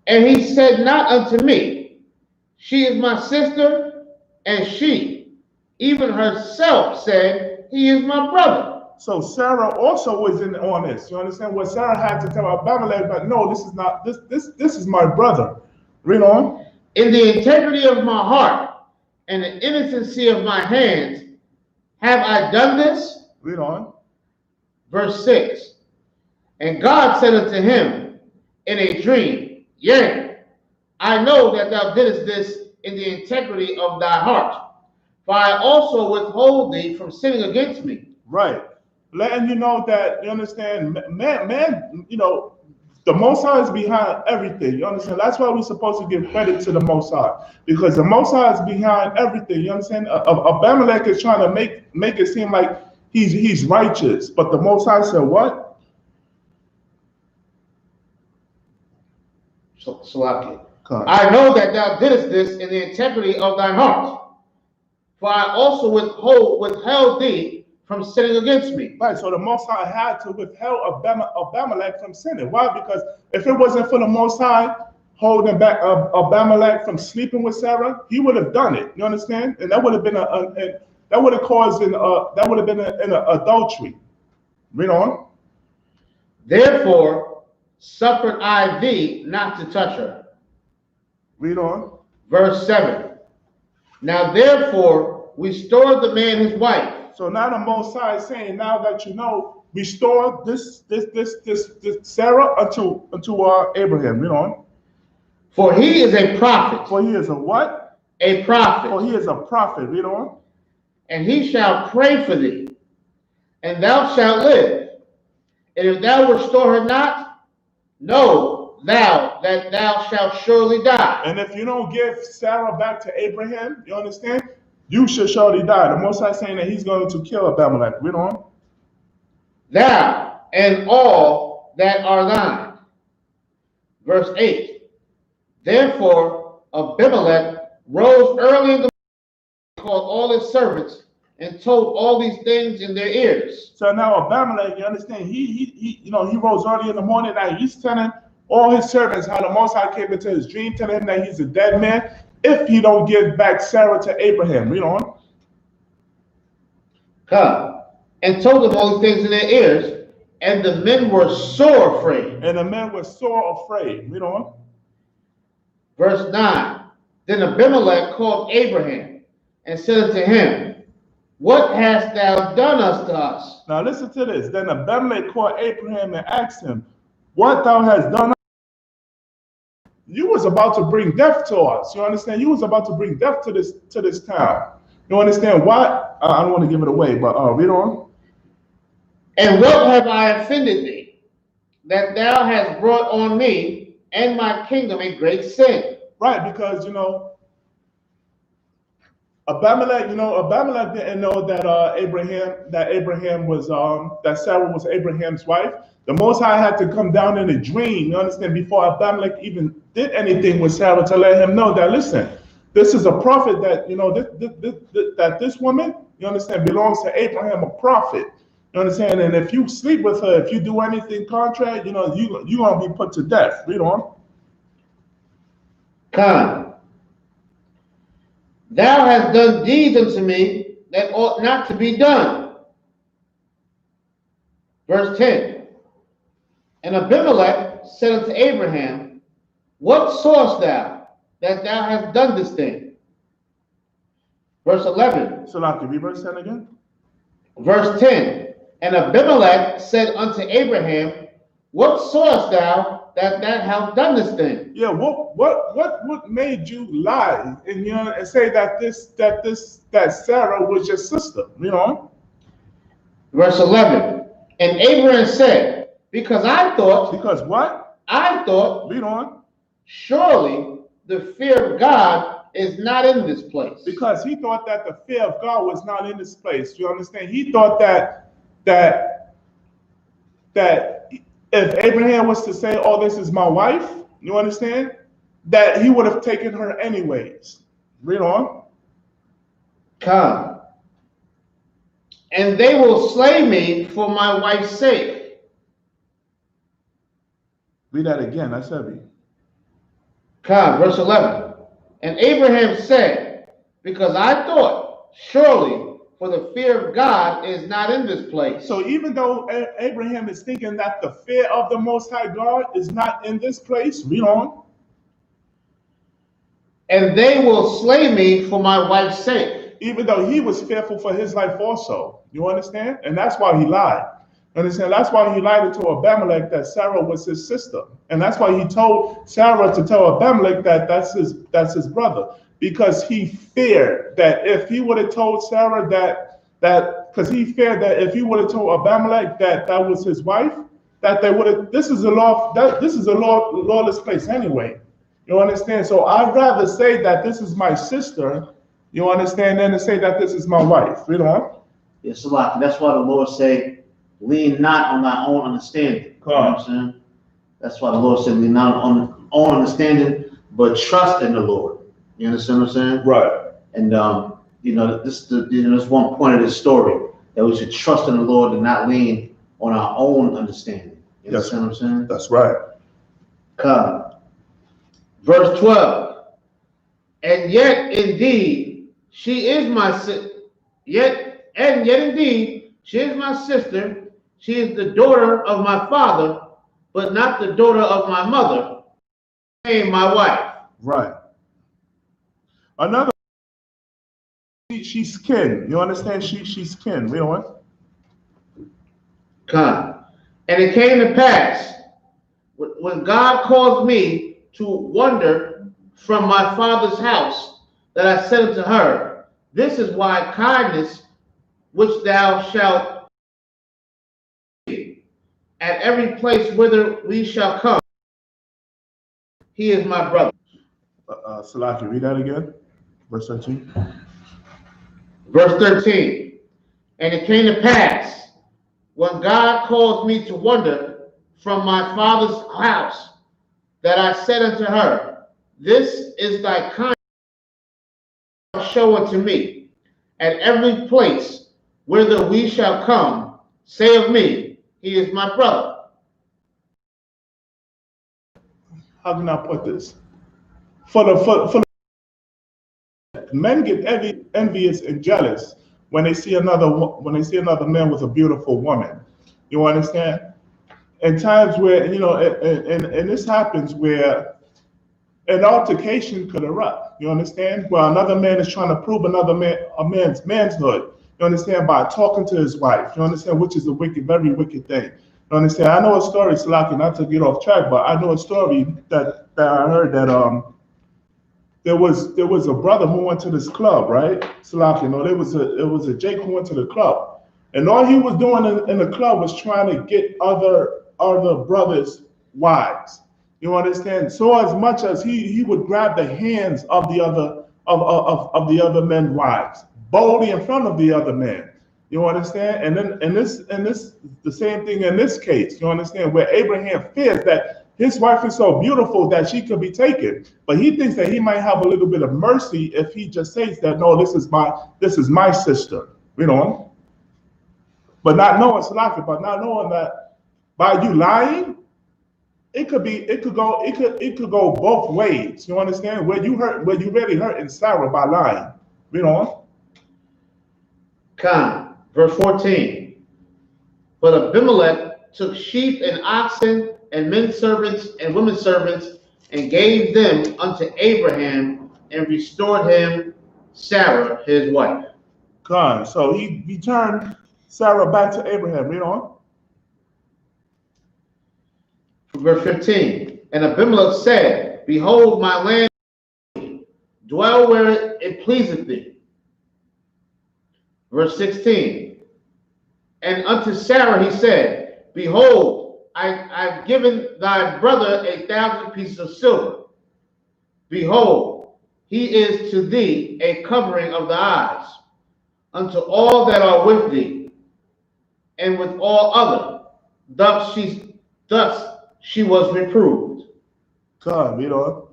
And he said not unto me, she is my sister, and she, even herself, said, he is my brother. So Sarah also was in on this. You understand? What Sarah had to tell Abimelech, but no, this is not this is my brother. Read on. In the integrity of my heart and the innocency of my hands, have I done this? Read on. Verse 6. And God said unto him in a dream, yea, I know that thou didst this in the integrity of thy heart, for I also withhold thee from sinning against me. Right. Letting you know that, you understand, man, you know, the Most High is behind everything. You understand? That's why we're supposed to give credit to the Most High, because the Most High is behind everything. You understand? Abimelech is trying to make it seem like he's righteous, but the Most High said what? Salaki. I know that thou didst this in the integrity of thine heart, for I also withheld thee from sinning against me. Right, so the Most High had to withhold Abimelech from sinning. Why? Because if it wasn't for the Most High holding back Abimelech from sleeping with Sarah, he would have done it. You understand? And that would have been an adultery. Read on. Therefore suffered I thee not to touch her. Read on. Verse 7. Now therefore restore the man his wife. So now the Most High is saying, now that you know, restore this Sarah unto Abraham. Read on. For he is a prophet. For he is a what? A prophet. For he is a prophet. Read on. And he shall pray for thee, and thou shalt live. And if thou restore her not, know thou that thou shalt surely die. And if you don't give Sarah back to Abraham, you understand? You shall surely die. The Most High saying that he's going to kill Abimelech. Read on. Thou and all that are thine. Verse 8. Therefore Abimelech rose early in the morning, called all his servants, and told all these things in their ears. So now Abimelech, you understand, he rose early in the morning, and he's telling all his servants how the Most High came into his dream, telling him that he's a dead man if he don't give back Sarah to Abraham. Read on. Come. And told them all these things in their ears, and the men were sore afraid. And the men were sore afraid. Read on. Verse 9. Then Abimelech called Abraham and said unto him, what hast thou done to us? Now listen to this. Then Abimelech called Abraham and asked him, what thou hast done? You was about to bring death to us. You understand? You was about to bring death to this town. You understand why? I don't want to give it away, but read on. And what have I offended thee, that thou hast brought on me and my kingdom a great sin? Right, because Abimelech didn't know that Abraham was that Sarah was Abraham's wife. The Most High had to come down in a dream, you understand, before Abimelech even did anything with Sarah, to let him know that, listen, this is a prophet that, that this woman, you understand, belongs to Abraham, a prophet. You understand? And if you sleep with her, if you do anything contrary, you're going to be put to death. Read on. Come. Thou hast done deeds unto me that ought not to be done. Verse 10. And Abimelech said unto Abraham, what sawest thou that thou hast done this thing? Verse 11. So now, can we verse 10 again? Verse 10. And Abimelech said unto Abraham, what sawest thou that thou hast done this thing? Yeah, what made you lie and and say that Sarah was your sister, Verse 11. And Abraham said, because I thought. Because what? I thought. Read on. Surely the fear of God is not in this place. Because he thought that the fear of God was not in this place. You understand? He thought that if Abraham was to say, oh, this is my wife, you understand? That he would have taken her anyways. Read on. Come. And they will slay me for my wife's sake. Read that again. That's heavy. Come. Verse 11. And Abraham said, because I thought, surely for the fear of God is not in this place. So even though Abraham is thinking that the fear of the Most High God is not in this place, read on. And they will slay me for my wife's sake. Even though he was fearful for his life also. You understand? And that's why he lied. Understand? That's why he lied to Abimelech that Sarah was his sister. And that's why he told Sarah to tell Abimelech that that's his brother. Because he feared that if he would have told Sarah because he feared that if he would have told Abimelech that was his wife, that they would have, this is a lawless place anyway. You understand? So I'd rather say that this is my sister, you understand, than to say that this is my wife. Read on. Yes, Salaki. That's why the Lord say, lean not on thy own understanding. You know what I'm saying? That's why the Lord said, lean not on own understanding, but trust in the Lord. You understand what I'm saying? Right. And this is one point of this story, that we should trust in the Lord and not lean on our own understanding. You understand what I'm saying? That's right. Come. Verse 12. And yet indeed she is my sister. Yet indeed she is my sister. She is the daughter of my father, but not the daughter of my mother, and my wife. Right. Another, she's kin. You understand? She's kin. Read on. Come. And it came to pass, when God caused me to wander from my father's house, that I said unto her, this is why kindness which thou shalt at every place whither we shall come, he is my brother. Salaki, read that again. Verse 13. Verse 13. And it came to pass, when God caused me to wander from my father's house, that I said unto her, this is thy kindness show unto me, at every place whither we shall come, say of me, he is my brother. How can I put this? For men get envious and jealous when they see another man with a beautiful woman. You understand? In times where and this happens where an altercation could erupt. You understand? Where another man is trying to prove a man's manhood. You understand? By talking to his wife. You understand? Which is a very wicked thing. You understand? I know a story, Salaki, not to get off track, but I know a story that I heard that there was a brother who went to this club, right? Salaki, it was a Jake who went to the club, and all he was doing in the club was trying to get other brothers' wives. You understand? So as much as he would grab the hands of the other men's wives, boldly in front of the other men. You understand? And this the same thing in this case. You understand? Where Abraham fears that his wife is so beautiful that she could be taken, but he thinks that he might have a little bit of mercy if he just says that, no, this is my sister. You know? But not knowing Salaki, but not knowing that by you lying, it could go both ways. You understand? Where you really hurting Sarah by lying. You know? Verse 14. But Abimelech took sheep and oxen and men servants and women servants, and gave them unto Abraham, and restored him Sarah his wife. God, so he returned Sarah back to Abraham. Read on. Verse 15. And Abimelech said, Behold, my land, dwell where it pleaseth thee. Verse 16. And unto Sarah he said, Behold, I've given thy brother 1,000 pieces of silver. Behold, he is to thee a covering of the eyes, unto all that are with thee, and with all other. Thus she was reproved. God, read on.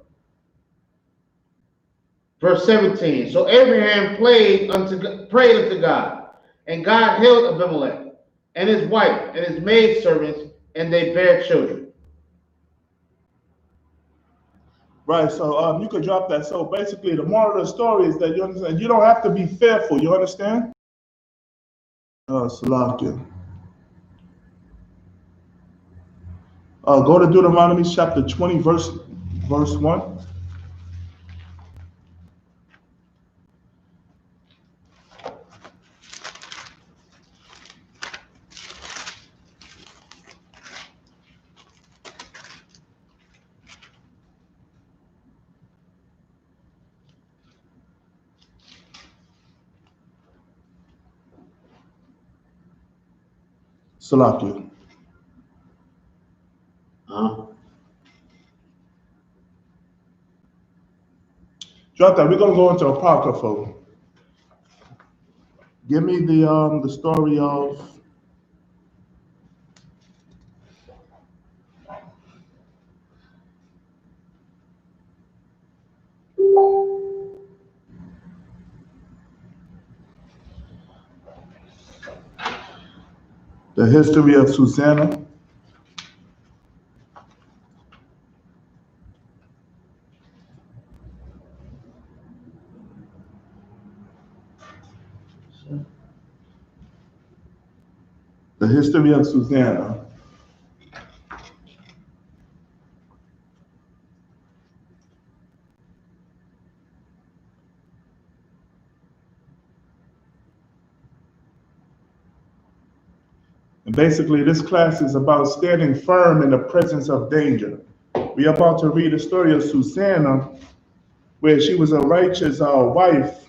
Verse 17. So Abraham prayed unto God, and God healed Abimelech and his wife and his maidservants, and they bare children. Right, so you could drop that. So basically, the moral of the story is that you understand, you don't have to be fearful. You understand? Salakia. Go to Deuteronomy chapter 20, verse 1. Salakia. Drop that. We're gonna go into Apocrypha. Give me the story of the history of Susanna. The history of Susanna. And basically, this class is about standing firm in the presence of danger. We are about to read the story of Susanna, where she was a righteous wife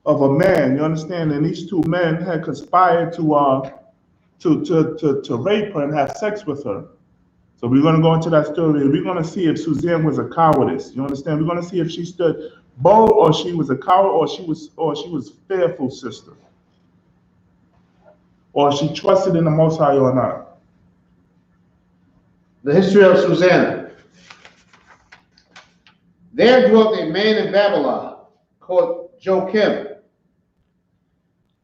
of a man. You understand? And these two men had conspired to rape her and have sex with her. So we're going to go into that story, and we're going to see if Suzanne was a cowardice. You understand? We're going to see if she stood bold, or she was a coward, or she was fearful, sister, or she trusted in the Most High or not. The history of Susanna. There dwelt a man in Babylon called Joachim.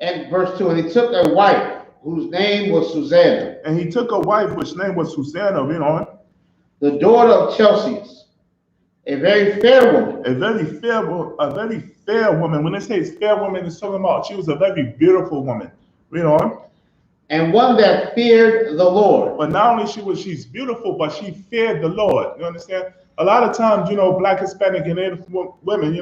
And verse 2, and he took a wife whose name was Susanna. And he took a wife which name was Susanna, read on. The daughter of Chelcias, a very fair woman. A very fair woman. When it says fair woman, it's talking about she was a very beautiful woman. Read on. And one that feared the Lord. But not only she's beautiful, but she feared the Lord. You understand? A lot of times, Black, Hispanic, and Native women,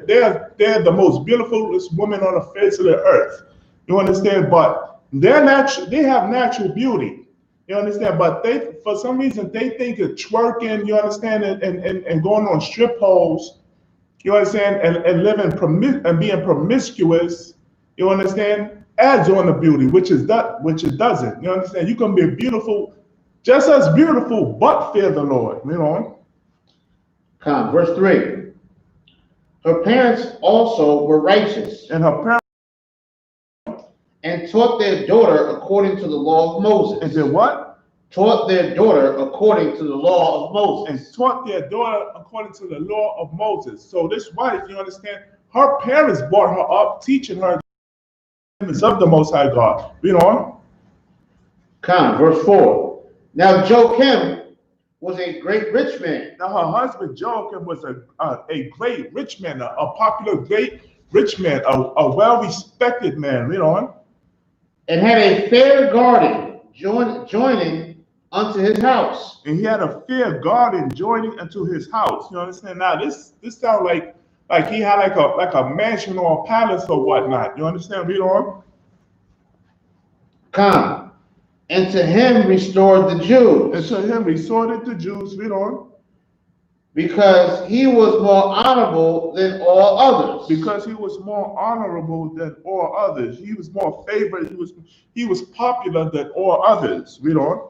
they're the most beautiful women on the face of the earth. You understand? But they have natural beauty. You understand? But for some reason, they think of twerking, you understand, and going on strip holes, you understand, and living and being promiscuous, you understand, adds on the beauty, which it doesn't. You understand? You can be beautiful, just as beautiful, but fear the Lord. Verse 3. Her parents also were righteous. And her parents and taught their daughter according to the law of Moses. And did what? Taught their daughter according to the law of Moses. And taught their daughter according to the law of Moses. So this wife, you understand, her parents brought her up, teaching her the commandments of the Most High God. Read on. Verse 4. Now Joachim was a great rich man. Now her husband Joachim was a great rich man, a popular great rich man, a well-respected man. Read on. And had a fair garden joining unto his house. And he had a fair garden joining unto his house. You understand? Now this sounds like he had like a mansion or a palace or whatnot. You understand? Read on. Come. And to him restored the Jews. And to him restored the Jews. Read on. Because he was more honorable than all others. Because he was more honorable than all others. He was more favored. He was popular than all others. Read on.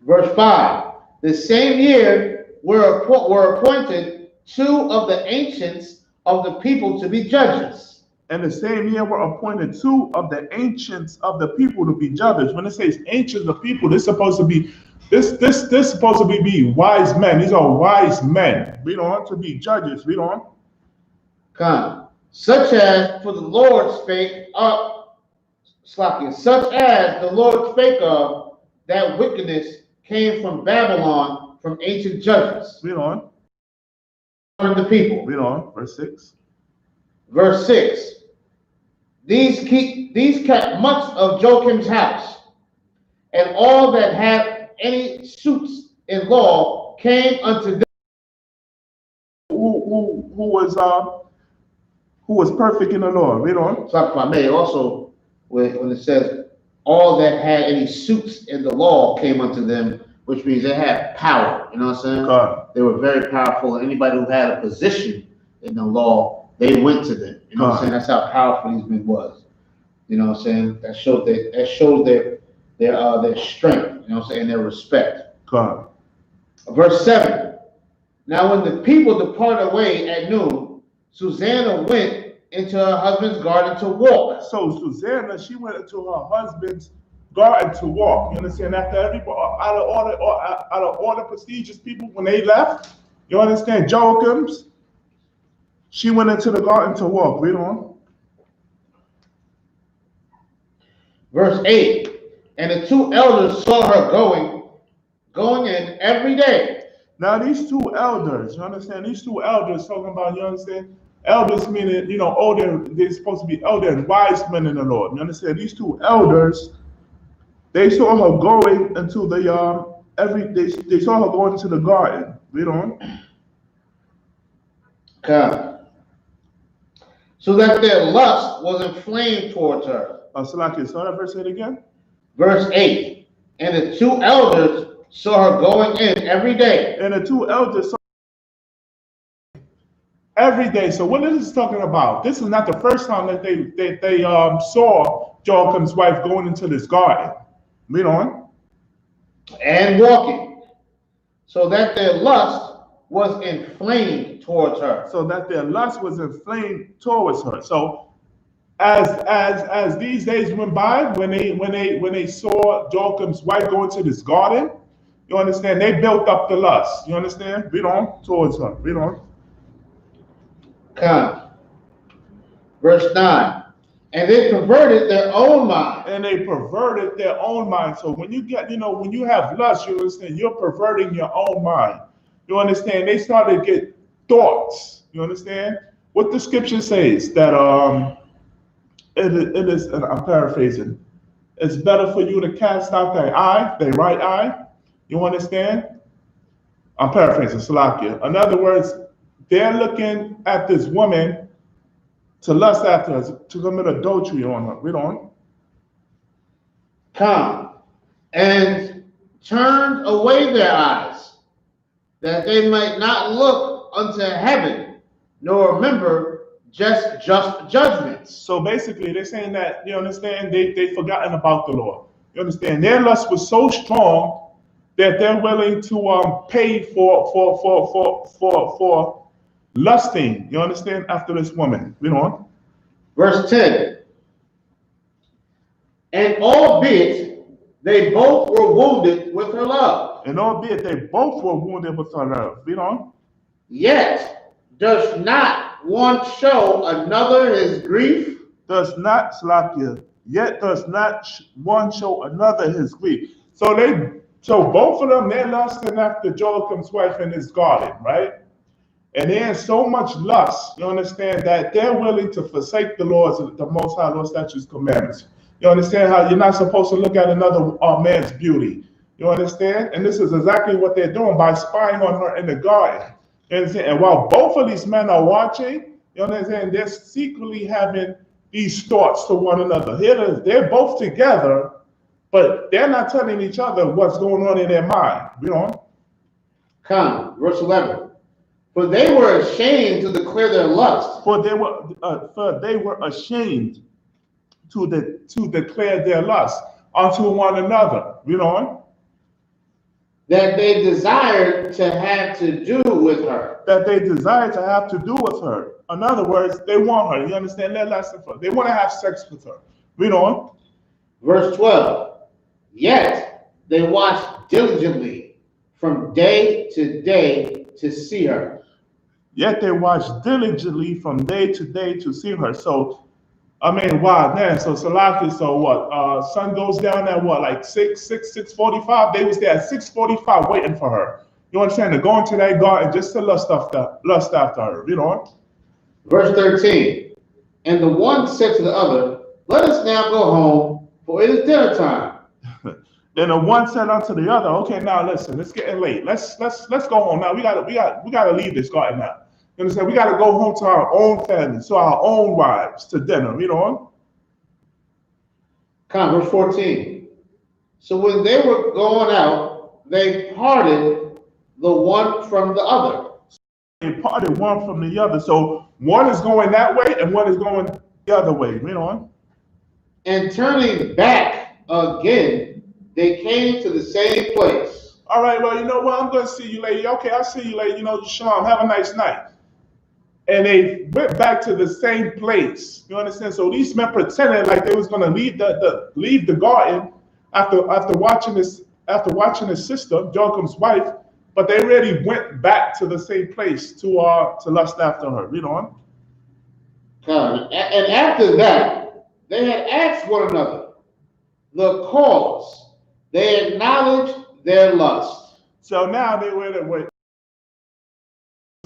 Verse 5. The same year were appointed 2 of the ancients of the people to be judges. And the same year were appointed 2 of the ancients of the people to be judges. When it says ancients of people, this supposed to be this supposed to be wise men. These are wise men. Read on. To be judges. Read on. Come. Such as for the Lord spake up, such as the Lord spake of, that wickedness came from Babylon, from ancient judges. Read on. From the people. Read on. Verse 6. Verse 6. These kept much of Joachim's house, and all that had any suits in law came unto them. Who was perfect in the law. Read on. So if I may also, when it says all that had any suits in the law came unto them, which means they had power. You know what I'm saying? God. They were very powerful. Anybody who had a position in the law, they went to them. You know what I'm saying? That's how powerful these men was. You know what I'm saying? That shows their strength. You know what I'm saying? Their respect. God. Verse 7. Now when the people departed away at noon, Susanna went into her husband's garden to walk. So Susanna, she went into her husband's garden to walk. You understand? After everybody, out of all the prestigious people, when they left, you understand? Joachim's, she went into the garden to walk. Read on. Verse 8. And the 2 elders saw her going in every day. Now these 2 elders, you understand? These 2 elders talking about, you understand? Elders meaning, older, they're supposed to be elder and wise men in the Lord. You understand? These 2 elders, they saw her going into the they saw her going into the garden. Read on. Come. So that their lust was inflamed towards her. Salaki, saw that verse 8 again? Verse 8. And the 2 elders saw her going in every day. And the 2 elders saw every day. So what is this talking about? This is not the first time that they saw Joachim's wife going into this garden. Read on. And walking. So that their lust was inflamed towards her. So that their lust was inflamed towards her. So as these days went by, when they saw Joachim's wife go into this garden, you understand, they built up the lust. You understand? Read on towards her. Read on. Come. Verse 9. And they perverted their own mind. And they perverted their own mind. So when you get, when you have lust, you understand, you're perverting your own mind. You understand? They started to get thoughts. You understand? What the scripture says that it is, and I'm paraphrasing, it's better for you to cast out thy right eye. You understand? I'm paraphrasing, Salakia. In other words, they're looking at this woman to lust after her, to commit adultery on her. Read on. Come. And turned away their eyes, that they might not look unto heaven, nor remember just judgments. So basically, they're saying that, you understand, they forgotten about the Lord. You understand? Their lust was so strong that they're willing to pay for lusting. You understand? After this woman. Read on. Verse 10. And albeit they both were wounded with her love. And albeit they both were wounded with her love. Read on. Yet does not one show another his grief? Does not, Slakia, yet does not one show another his grief. So both of them, they're lusting after Joachim's wife in his garden, right? And they have so much lust, you understand, that they're willing to forsake the laws of the Most High, Lord, statutes, commandments. You understand how you're not supposed to look at another man's beauty. You understand? And this is exactly what they're doing by spying on her in the garden. You understand? And while both of these men are watching, you understand, they're secretly having these thoughts to one another. Here, they're both together, but they're not telling each other what's going on in their mind. You know? Come, verse 11. For they were ashamed to declare their lust. For they were ashamed to declare their lust unto one another. You know? That they desired to have to do with her. That they desire to have to do with her. In other words, they want her. You understand? They're lusting for her. They want to have sex with her. Read on. Verse 12. Yet they watched diligently from day to day to see her. Yet they watched diligently from day to day to see her. So, I mean, wow, man. So Salaki, so what? Sun goes down at what, like 6:45? They was there at 6:45 waiting for her. You understand? To go into that garden just to lust after her. You know? Verse 13. And the one said to the other, let us now go home, for it is dinner time. Then the one said unto the other, okay, now listen, it's getting late. Let's go home now. We gotta leave this garden now. You understand? We gotta go home to our own families, to our own wives, to dinner. You know? Come, verse 14. So when they were going out, they parted the one from the other. They parted one from the other. So one is going that way and one is going the other way. You know? And turning back again, they came to the same place. All right, well, you know what? I'm going to see you later. Okay, I'll see you later. You know, Shalom, have a nice night. And they went back to the same place. You understand? So these men pretended like they was going to leave the garden after watching his sister, Jocham's wife, but they really went back to the same place to lust after her. You know? And after that, they had asked one another the cause. They acknowledged their lust. So now they were the way.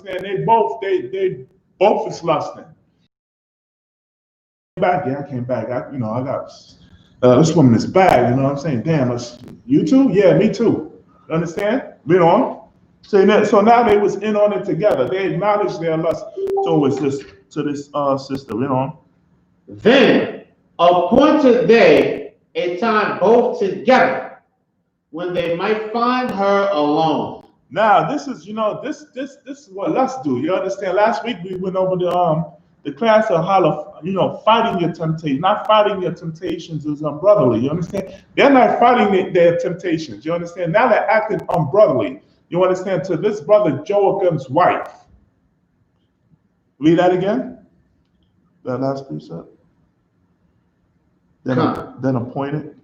And they both was lusting. Back, yeah, I came back. I got this woman is bad. You know what I'm saying? Damn, you too? Yeah, me too. You understand? Read on. So now they was in on it together. They acknowledged their lust towards this sister. Read on. Then appointed they a time both together, when they might find her alone. Now this is this is what lust do. You understand? Last week we went over the class of how to fighting your temptation. Not fighting your temptations is unbrotherly. You understand? They're not fighting their temptations. You understand? Now they're acting unbrotherly. You understand? To this brother Joacham's wife. Read that again. That last precept. Then appointed.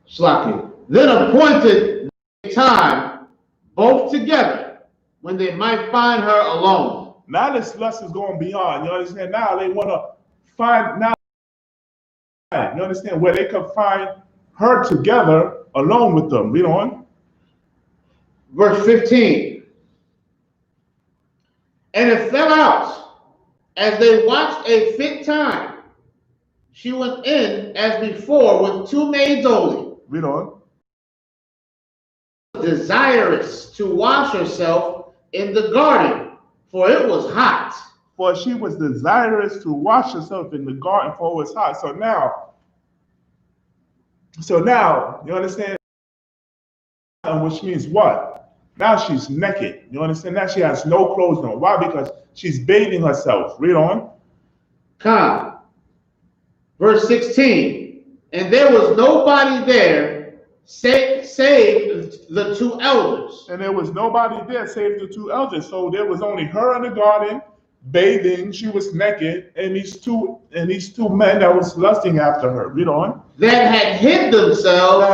Slacking. Then appointed time both together, when they might find her alone. Now this lust is going beyond. You understand? Now they want to find now. You understand where they can find her together alone with them. Read on. Verse 15. And it fell out as they watched a fit time. She went in as before with two maids only. Read on. Desirous to wash herself in the garden, for it was hot. For she was desirous to wash herself in the garden, for it was hot. So now, you understand? Which means what? Now she's naked. You understand? Now she has no clothes on. Why? Because she's bathing herself. Read on. Come. Verse 16. And there was nobody there save the two elders. And there was nobody there save the two elders. So there was only her in the garden bathing. She was naked, and these two men that was lusting after her. Read on. That had hid themselves.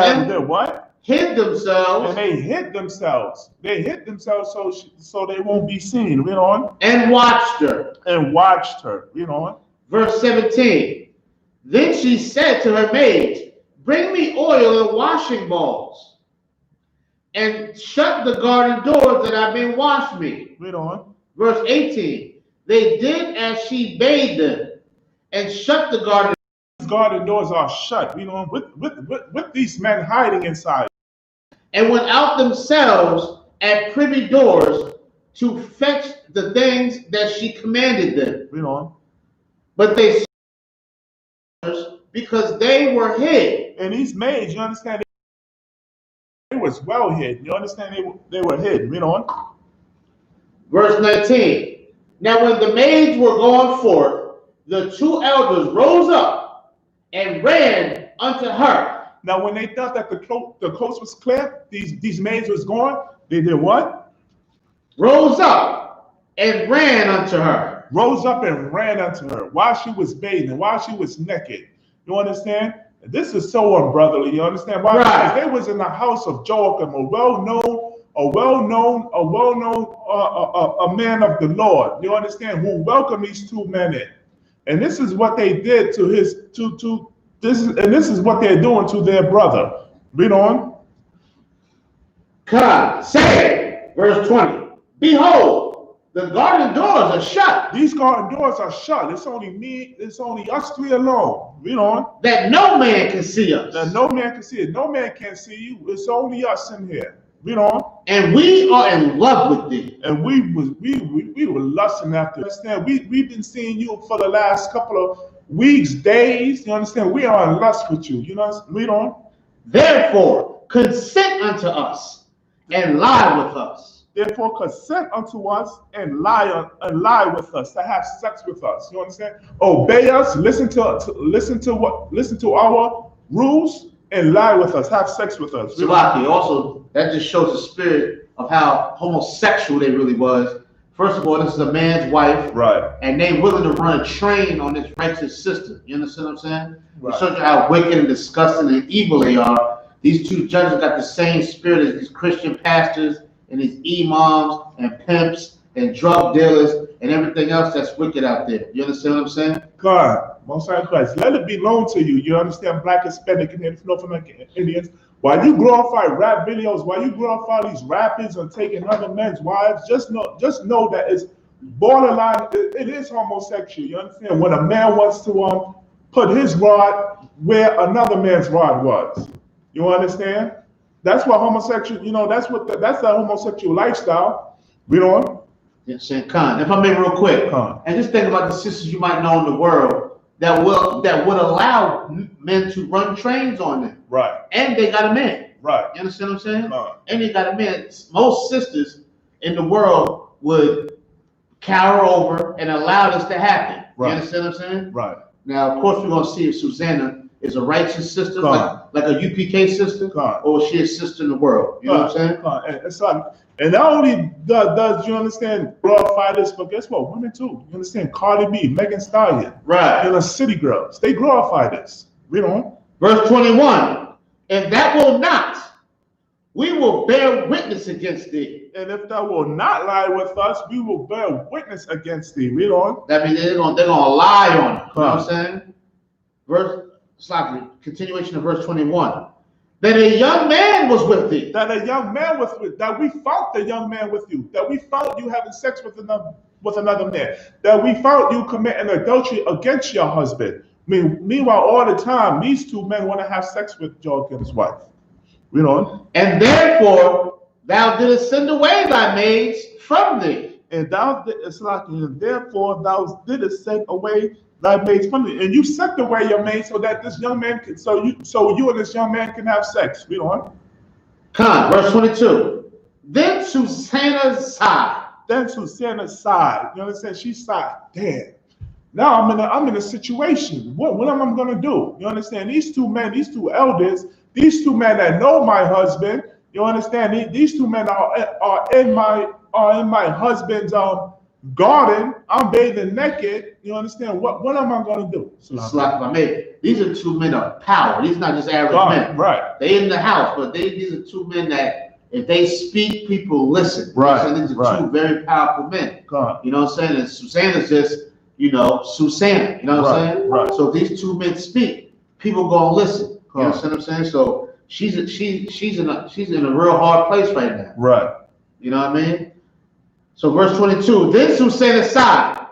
What? Hid themselves. And they hid themselves. They hid themselves so they won't be seen. Read on. And watched her. And watched her. Read on. Verse 17. Then she said to her maids, bring me oil and washing balls, and shut the garden doors that I may wash me. Read on. Verse 18. They did as she bade them, and shut the garden garden doors are shut, you know, with these men hiding inside. And went out themselves at privy doors to fetch the things that she commanded them. You know. But they because they were hid. And these maids, you understand, they was well hid. You understand, they were hid, you know. Verse 19. Now when the maids were gone forth, the two elders rose up and ran unto her. Now when they thought that the coast was clear, these maids was gone, they did what? Rose up and ran unto her. Rose up and ran unto her while she was bathing, while she was naked. You understand? This is so unbrotherly. You understand why? Right. Because they was in the house of Joachim, a man of the Lord. You understand? Who welcomed these two men in, and this is what they did to this is what they're doing to their brother. Read on. God said, verse 20. Behold, the garden doors are shut. These garden doors are shut. It's only me. It's only us three alone. Read on. That no man can see us. That no man can see it. No man can see you. It's only us in here. Read on. And we are in love with thee. And we were lusting after. You understand? We've been seeing you for the last couple of weeks, days. You understand? We are in lust with you. You know. Read on. Therefore, consent unto us and lie with us. Therefore, consent unto us and lie with us, to have sex with us. You understand? Obey us, listen to our rules, and lie with us, have sex with us. Salaki, also, that just shows the spirit of how homosexual they really was. First of all, this is a man's wife, right? And they willing to run a train on this righteous sister. You understand what I'm saying? Right. It shows you how wicked and disgusting and evil they are. These two judges got the same spirit as these Christian pastors and these imams and pimps and drug dealers and everything else that's wicked out there. You understand what I'm saying? God, Most High Christ, let it be known to you. You understand, Black, Hispanic, and North American Indians. While you glorify rap videos, while you glorify these rappers and taking other men's wives, just know that it's borderline. It is homosexual. You understand? When a man wants to put his rod where another man's rod was. You understand? That's what homosexual, that's the homosexual lifestyle. Read on. Yes, and Khan. If I may real quick, and just think about the sisters you might know in the world that would allow men to run trains on them. Right. And they got a man. Right. You understand what I'm saying? And they got a man. Most sisters in the world would cower over and allow this to happen. Right. You understand what I'm saying? Right. Now, of course, we're gonna see if Susanna is a righteous sister, like a UPK sister, or is she a sister in the world? You know what I'm saying? And not only does you understand glorify this, but guess what? Women too. You understand? Cardi B, Megan Stallion, right? City girls, they glorify this. Read on. Verse 21. And that will not, we will bear witness against thee. And if thou will not lie with us, we will bear witness against thee. Read on. That means they're gonna lie on it. You know what I'm saying? Continuation of verse 21. That a young man was with thee. That a young man was with, that we found the young man with you. That we found you having sex with another man. That we found you committing adultery against your husband. Meanwhile, all the time, these two men want to have sex with Joachim's wife. Read on. And therefore, thou didst send away thy maids from thee. And therefore thou didst send away thy maids from thee. And you sent away your maid so that this young man can, so you and this young man can have sex. Read on. Verse 22. Then Susanna sighed. You understand? She sighed. Damn. Now I'm in a situation. What am I gonna do? You understand? These two men, these two elders, these two men that know my husband. You understand? These two men are in my husband's garden. I'm bathing naked. You understand? What am I gonna do? These are two men of power. These are not just average men. Right. They in the house, but these are two men that if they speak, people listen. Right. So these are two very powerful men. You know what I'm saying? And Susanna's just, Susanna. You know what I'm saying? Right. So if these two men speak, people gonna listen. You understand what I'm saying? So she's in a real hard place right now. Right. You know what I mean? So verse 22. Then Susanna sighed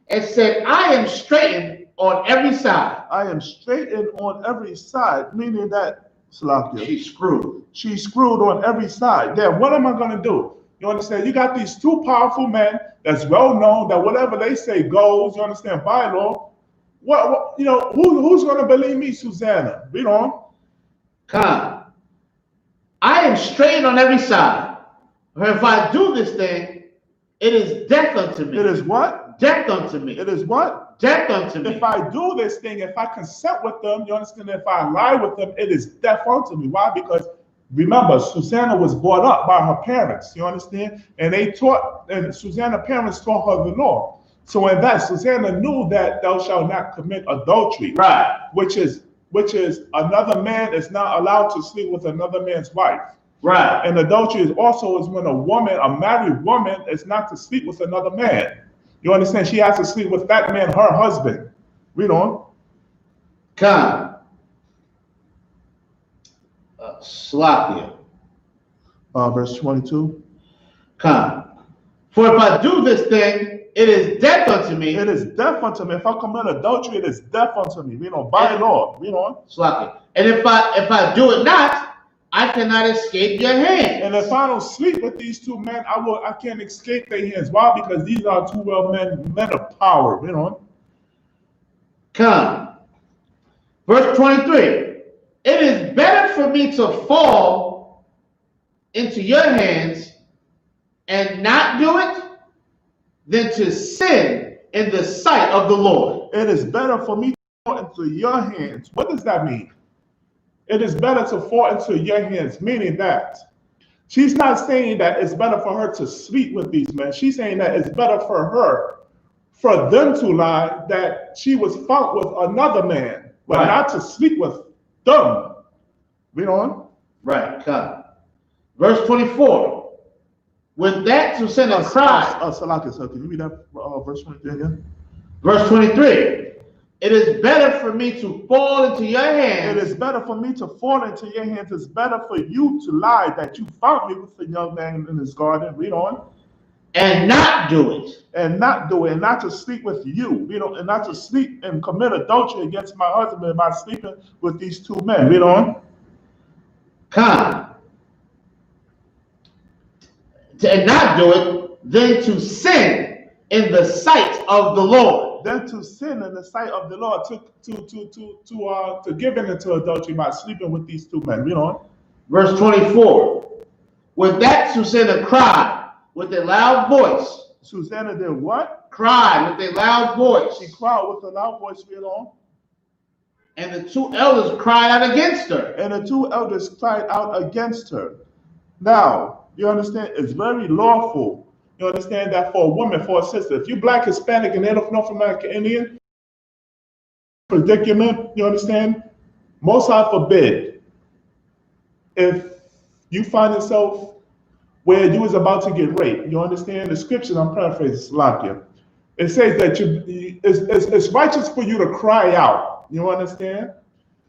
and said, I am straitened on every side. I am straightened on every side, meaning that, Salakia, She's screwed. she's screwed on every side. Then what am I going to do? You understand? You got these two powerful men that's well known that whatever they say goes, you understand, by law. What you know, who's going to believe me, Susanna? Read on. Come. I am straightened on every side. For if I do this thing, it is death unto me. It is what? Death unto me. It is what? Death unto me. If I do this thing, if I consent with them, you understand, if I lie with them, it is death unto me. Why? Because remember, Susanna was brought up by her parents, you understand? And they taught, and Susanna's parents taught her the law. So in that, Susanna knew that thou shalt not commit adultery. Right. Which is another man is not allowed to sleep with another man's wife. Right. And adultery is also when a woman, a married woman, is not to sleep with another man. You understand? She has to sleep with that man, her husband. Read on. Come. Slakia. Verse 22. Come. For if I do this thing, it is death unto me. It is death unto me. If I commit adultery, it is death unto me. Read on. By law. Read on. Slakia. And if I do it not, I cannot escape your hand. And if I don't sleep with these two men, I can't escape their hands. Why? Because these are two men of power. Read on. Come. Verse 23. It is better for me to fall into your hands and not do it than to sin in the sight of the Lord. It is better for me to fall into your hands. What does that mean? It is better to fall into your hands, meaning that she's not saying that it's better for her to sleep with these men. She's saying that it's better for them to lie, that she was found with another man, but right. not to sleep with them. Read on. Right, come. Verse 24. With that to send a cry. Salaki, so can you read that verse 23 again? Verse 23. It is better for me to fall into your hands. It is better for me to fall into your hands. It's better for you to lie that you found me with the young man in his garden. Read on. And not do it. And not do it. And not to sleep with you. You know, and not to sleep and commit adultery against my husband by sleeping with these two men. Read on. Come. And not do it, then to sin in the sight of the Lord. Then to sin in the sight of the Lord, to give in into adultery by sleeping with these two men. Read on. Verse 24. With that Susanna cried with a loud voice. Susanna did what? Cried with a loud voice. She cried with a loud voice. Read on. And the two elders cried out against her. And the two elders cried out against her. Now, you understand, it's very lawful. You understand that for a woman, for a sister, if you black, Hispanic, and North American Indian, predicament, you understand? Most High forbid, if you find yourself where you was about to get raped, you understand? The scriptures, I'm paraphrasing, Salakia. It says that it's righteous for you to cry out. You understand?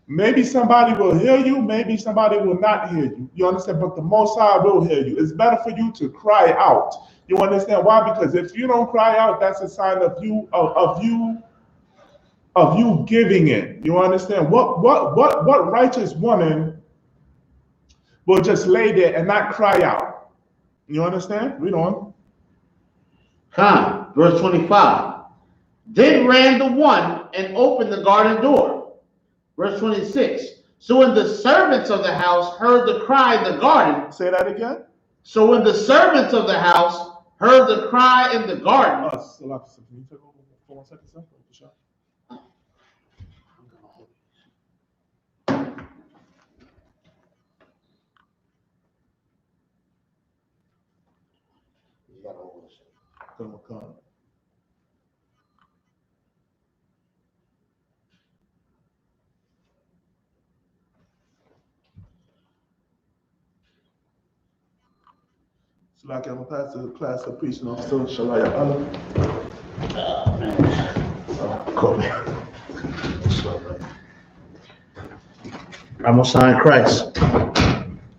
Maybe somebody will hear you, maybe somebody will not hear you. You understand? But the Most High will hear you. It's better for you to cry out. You understand why? Because if you don't cry out, that's a sign of you giving in. You understand? What righteous woman will just lay there and not cry out? You understand? Read on. Verse 25. Then ran the one and opened the garden door. Verse 26. So when the servants of the house heard the cry in the garden. Say that again. So when the servants of the house heard the cry in the garden. Can you take over for 1 second, sir? So like I'm a pastor, class of preaching officer, YAHANNA. I'm gonna sign Christ.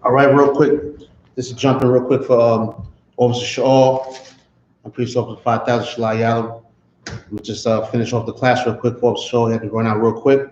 All right, real quick. This is jumping real quick for Officer Shaw. I'm Police Officer 5000 YAHANNA. We'll just finish off the class real quick, folks. So I had to run out real quick. You know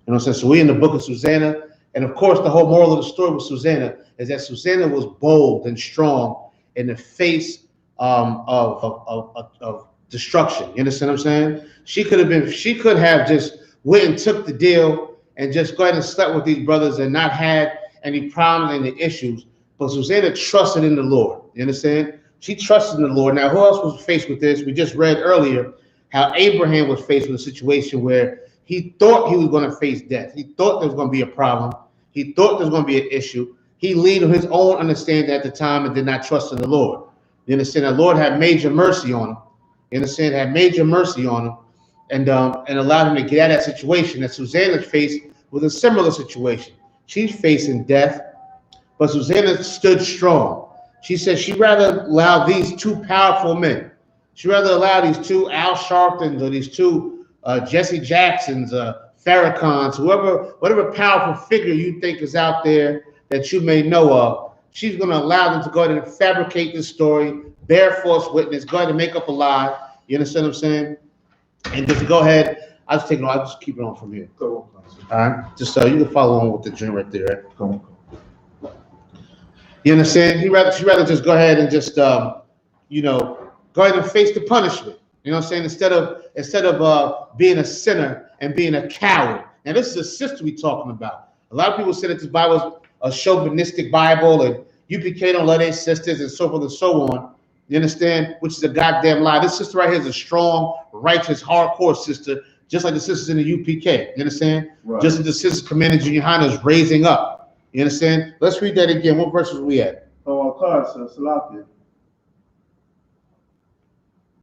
what I'm saying? So we in the book of Susanna, and of course, the whole moral of the story with Susanna is that Susanna was bold and strong in the face of destruction. You understand what I'm saying? She could have just went and took the deal and just go ahead and slept with these brothers and not had any problems and the issues. But Susanna trusted in the Lord. You understand? She trusted in the Lord. Now, who else was faced with this? We just read earlier how Abraham was faced with a situation where he thought he was going to face death. He thought there was going to be a problem. He thought there was going to be an issue. He leaned on his own understanding at the time and did not trust in the Lord. You understand? The Lord had major mercy on him. You understand? Had major mercy on him and allowed him to get out of that situation that Susanna faced with a similar situation. She's facing death, but Susanna stood strong. She said she'd rather allow these two powerful men. She'd rather allow these two Al Sharptons or these two Jesse Jacksons, Farrakhan's, whatever powerful figure you think is out there that you may know of. She's going to allow them to go ahead and fabricate this story, bear false witness, go ahead and make up a lie. You understand what I'm saying? And just go ahead. I'll just keep it on from here. Go on. All right, just so you can follow on with the dream right there. Right? Go on. You understand? She'd rather just go ahead and just go ahead and face the punishment. You know what I'm saying? Instead of being a sinner and being a coward. Now this is a sister we're talking about. A lot of people say that this Bible is a chauvinistic Bible and UPK don't love their sisters and so forth and so on. You understand? Which is a goddamn lie. This sister right here is a strong, righteous, hardcore sister, just like the sisters in the UPK. You understand? Right. Just as the sisters commanded YAHANNA is raising up. You understand? Let's read that again. What verses are we at? Salakia.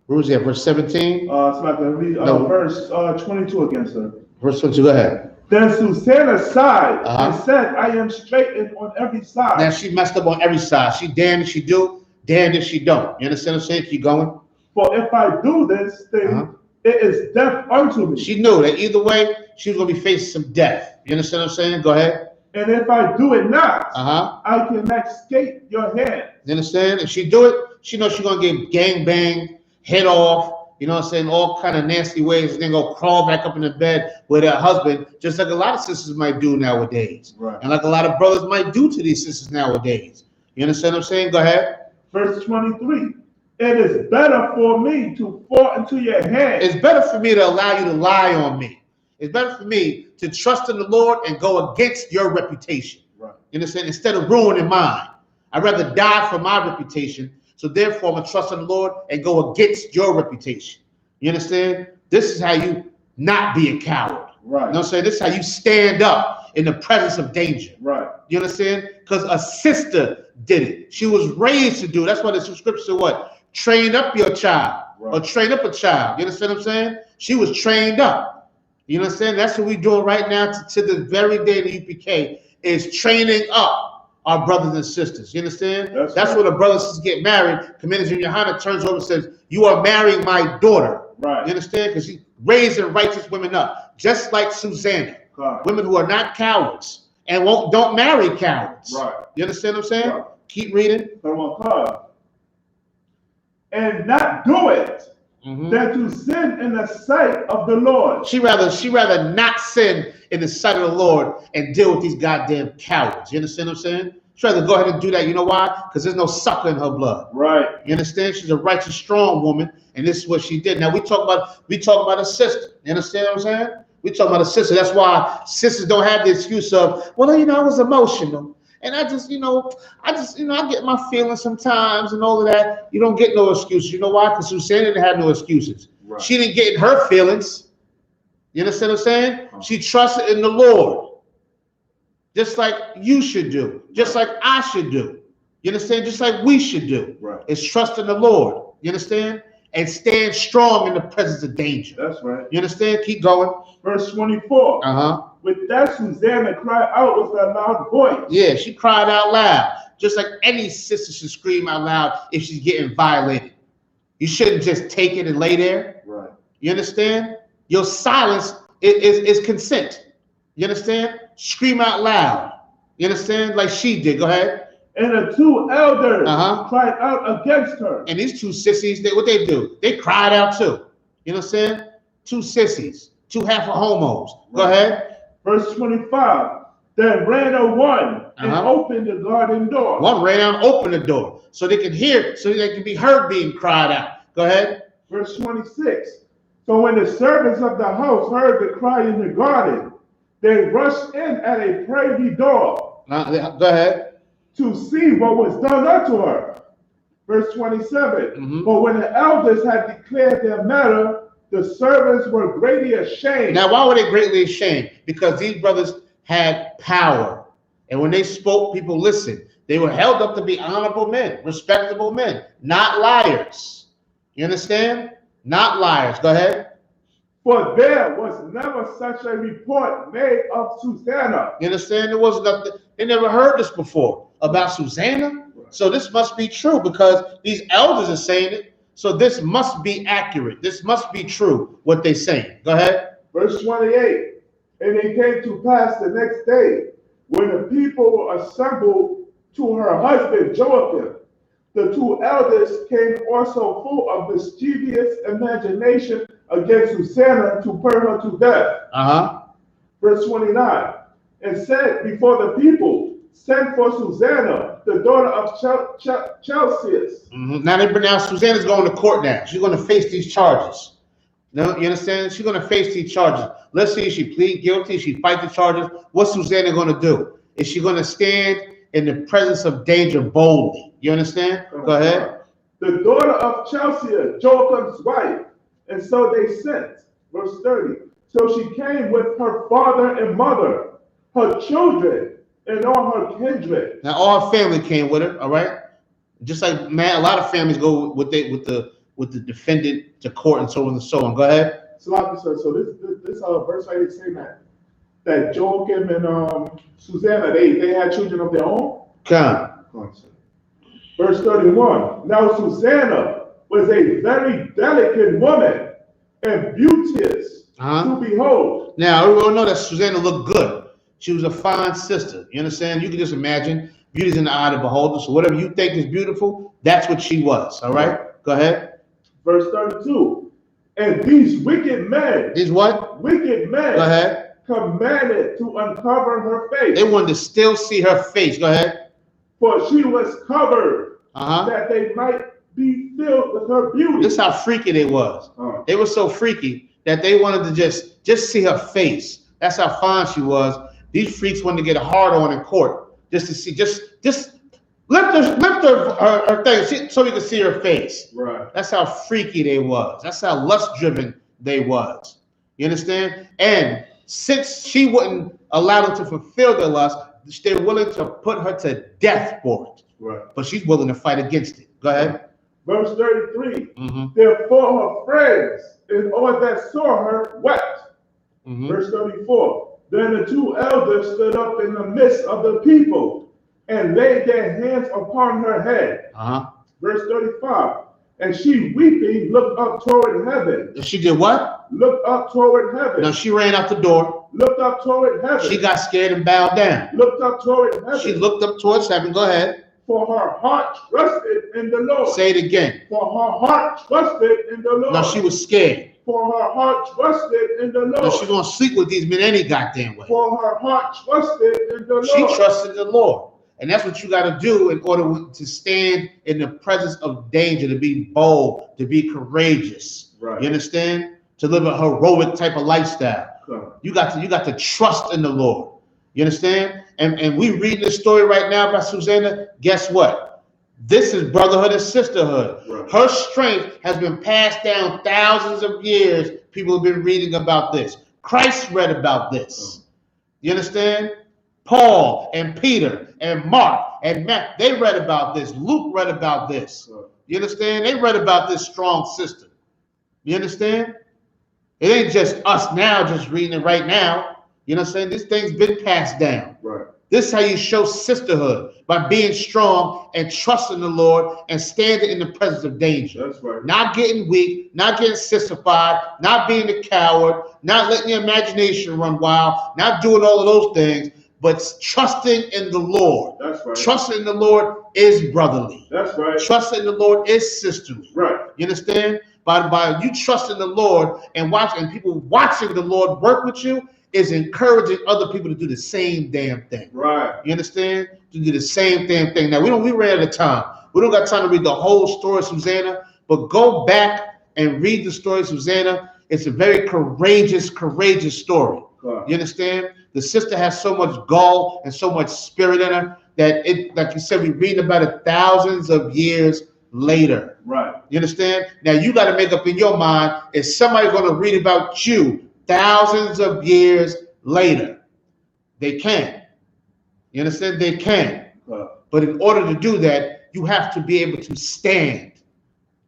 Where was that? Verse 17? Verse 22 again, sir. Verse 22, go ahead. Then Susanna sighed and said, I am straitened on every side. Now she messed up on every side. She damned if she do, damned if she don't. You understand what I'm saying? Keep going. For if I do this thing, it is death unto me. She knew that either way, she was going to be facing some death. You understand what I'm saying? Go ahead. And if I do it not, I can escape your hand. You understand? If she do it, she knows she's going to get gang banged, head off, you know what I'm saying, all kind of nasty ways, and then go crawl back up in the bed with her husband, just like a lot of sisters might do nowadays. Right. And like a lot of brothers might do to these sisters nowadays. You understand what I'm saying? Go ahead. Verse 23. It is better for me to fall into your hands. It's better for me to allow you to lie on me. It's better for me to trust in the Lord and go against your reputation. Right. You understand? Instead of ruining mine. I'd rather die for my reputation. So therefore, I'm going to trust in the Lord and go against your reputation. You understand? This is how you not be a coward. Right. You know what I'm saying? This is how you stand up in the presence of danger. Right. You understand? Because a sister did it. She was raised to do it. That's why the scripture said what? Train up your child. Right. Or train up a child. You understand what I'm saying? She was trained up. You understand? That's what we're doing right now to the very day of the UPK is training up our brothers and sisters. You understand? That's right. when a brother and sister get married. Commander YAHANNA turns over and says, you are marrying my daughter. Right. You understand? Because he's raising righteous women up, just like Susanna. God. Women who are not cowards and don't marry cowards. Right. You understand what I'm saying? Right. Keep reading. And not do it. Than to sin in the sight of the Lord. She rather not sin in the sight of the Lord and deal with these goddamn cowards. You understand what I'm saying? She'd rather go ahead and do that. You know why? Because there's no sucker in her blood. Right. You understand? She's a righteous, strong woman, and this is what she did. Now we talk about a sister. You understand what I'm saying? We talk about a sister. That's why sisters don't have the excuse of, well, I was emotional. And I get my feelings sometimes and all of that. You don't get no excuses. You know why? Because Susanna didn't have no excuses. Right. She didn't get in her feelings. You understand what I'm saying? She trusted in the Lord. Just like you should do. Just like I should do. You understand? Just like we should do. Right. It's trust in the Lord. You understand? And stand strong in the presence of danger. That's right. You understand? Keep going. Verse 24. With that, Susanna cried out with a loud voice. Yeah, she cried out loud. Just like any sister should scream out loud if she's getting violated. You shouldn't just take it and lay there. Right. You understand? Your silence is consent. You understand? Scream out loud. You understand? Like she did. Go ahead. And the two elders cried out against her. And these two sissies, what they do? They cried out too. You know what I'm saying? 2 sissies, 2 half of homos. Go ahead. Verse 25. Then ran a one and opened the garden door. One ran out and opened the door so they could hear, so they could be heard being cried out. Go ahead. Verse 26. So when the servants of the house heard the cry in the garden, they rushed in at a privy door. Go ahead. To see what was done unto her. Verse 27. But when the elders had declared their matter, the servants were greatly ashamed. Now, why were they greatly ashamed? Because these brothers had power. And when they spoke, people listened. They were held up to be honorable men, respectable men, not liars. You understand? Not liars. Go ahead. For there was never such a report made of Susanna. You understand? There was nothing. They never heard this before about Susanna. So this must be true because these elders are saying it. So this must be accurate. This must be true, what they're saying. Go ahead. Verse 28. And it came to pass the next day, when the people were assembled to her husband Joachim, the 2 elders came also full of mischievous imagination against Susanna to put her to death. Verse 29. And said before the people, send for Susanna, the daughter of Chelcias. Now Susanna's going to court now. She's going to face these charges. No, you understand? She's going to face these charges. Let's see if she plead guilty, she fight the charges. What's Susanna going to do? Is she going to stand in the presence of danger boldly? You understand? Go ahead. The daughter of Chelsea, Joachim's wife. And so they sent. Verse 30. So she came with her father and mother, her children, and all her kindred. Now all her family came with her, all right? Just like, man, a lot of families go with the defendant to court and so on and so on. Go ahead. So this verse right here saying that Joachim and Susanna, they had children of their own. Come. Verse 31. Now Susanna was a very delicate woman and beauteous to behold. Now we all know that Susanna looked good. She was a fine sister. You understand? You can just imagine. Beauty's in the eye of the beholder. So whatever you think is beautiful, that's what she was. All right? Go ahead. Verse 32. And these wicked men. These what? Wicked men. Go ahead. Commanded to uncover her face. They wanted to still see her face. Go ahead. For she was covered, that they might be filled with her beauty. This is how freaky they was. They were so freaky that they wanted to just see her face. That's how fine she was. These freaks wanted to get a hard on in court, just to see, just lift her thing so we could see her face. Right. That's how freaky they was. That's how lust driven they was. You understand? And since she wouldn't allow them to fulfill their lust, they're willing to put her to death for it. Right. But she's willing to fight against it. Go ahead. Verse 33. Therefore her friends and all that saw her wept. Verse 34. Then the 2 elders stood up in the midst of the people and laid their hands upon her head. Verse 35. And she weeping looked up toward heaven. She did what? Looked up toward heaven. No, she ran out the door. Looked up toward heaven. She got scared and bowed down. Looked up toward heaven. She looked up towards heaven. Go ahead. For her heart trusted in the Lord. Say it again. For her heart trusted in the Lord. No, she was scared. For her heart trusted in the Lord. No, she's going to sleep with these men any goddamn way. For her heart trusted in the Lord. She trusted the Lord. And that's what you got to do in order to stand in the presence of danger, to be bold, to be courageous. Right. You understand? To live a heroic type of lifestyle. You got to trust in the Lord. You understand? And we read this story right now about Susanna. Guess what? This is brotherhood and sisterhood. Right. Her strength has been passed down thousands of years. People have been reading about this. Christ read about this. You understand? Paul and Peter and Mark and Matt, they read about this. Luke read about this. You understand? They read about this strong sister. You understand? It ain't just us now just reading it right now. You know what I'm saying? This thing's been passed down. Right. This is how you show sisterhood, by being strong and trusting the Lord and standing in the presence of danger. That's right. Not getting weak, not getting sissified, not being a coward, not letting your imagination run wild, not doing all of those things, but trusting in the Lord. That's right. Trusting in the Lord is brotherly. That's right. Trusting in the Lord is sisterly. Right. You understand? by you trusting the Lord and people watching the Lord work with you is encouraging other people to do the same damn thing. Right. You understand? To do the same damn thing. Now we ran out of time. We don't got time to read the whole story of Susanna, but go back and read the story of Susanna. It's a very courageous story. You understand? The sister has so much gall and so much spirit in her that like you said, we read about it thousands of years later. Right. You understand? Now you got to make up in your mind, is somebody going to read about you thousands of years later? They can. You understand? They can. But in order to do that, you have to be able to stand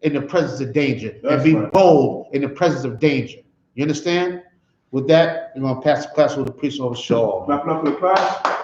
in the presence of danger and be bold in the presence of danger. You understand? With that, we're going to pass the class with the priest over Shaw. Clap for the class.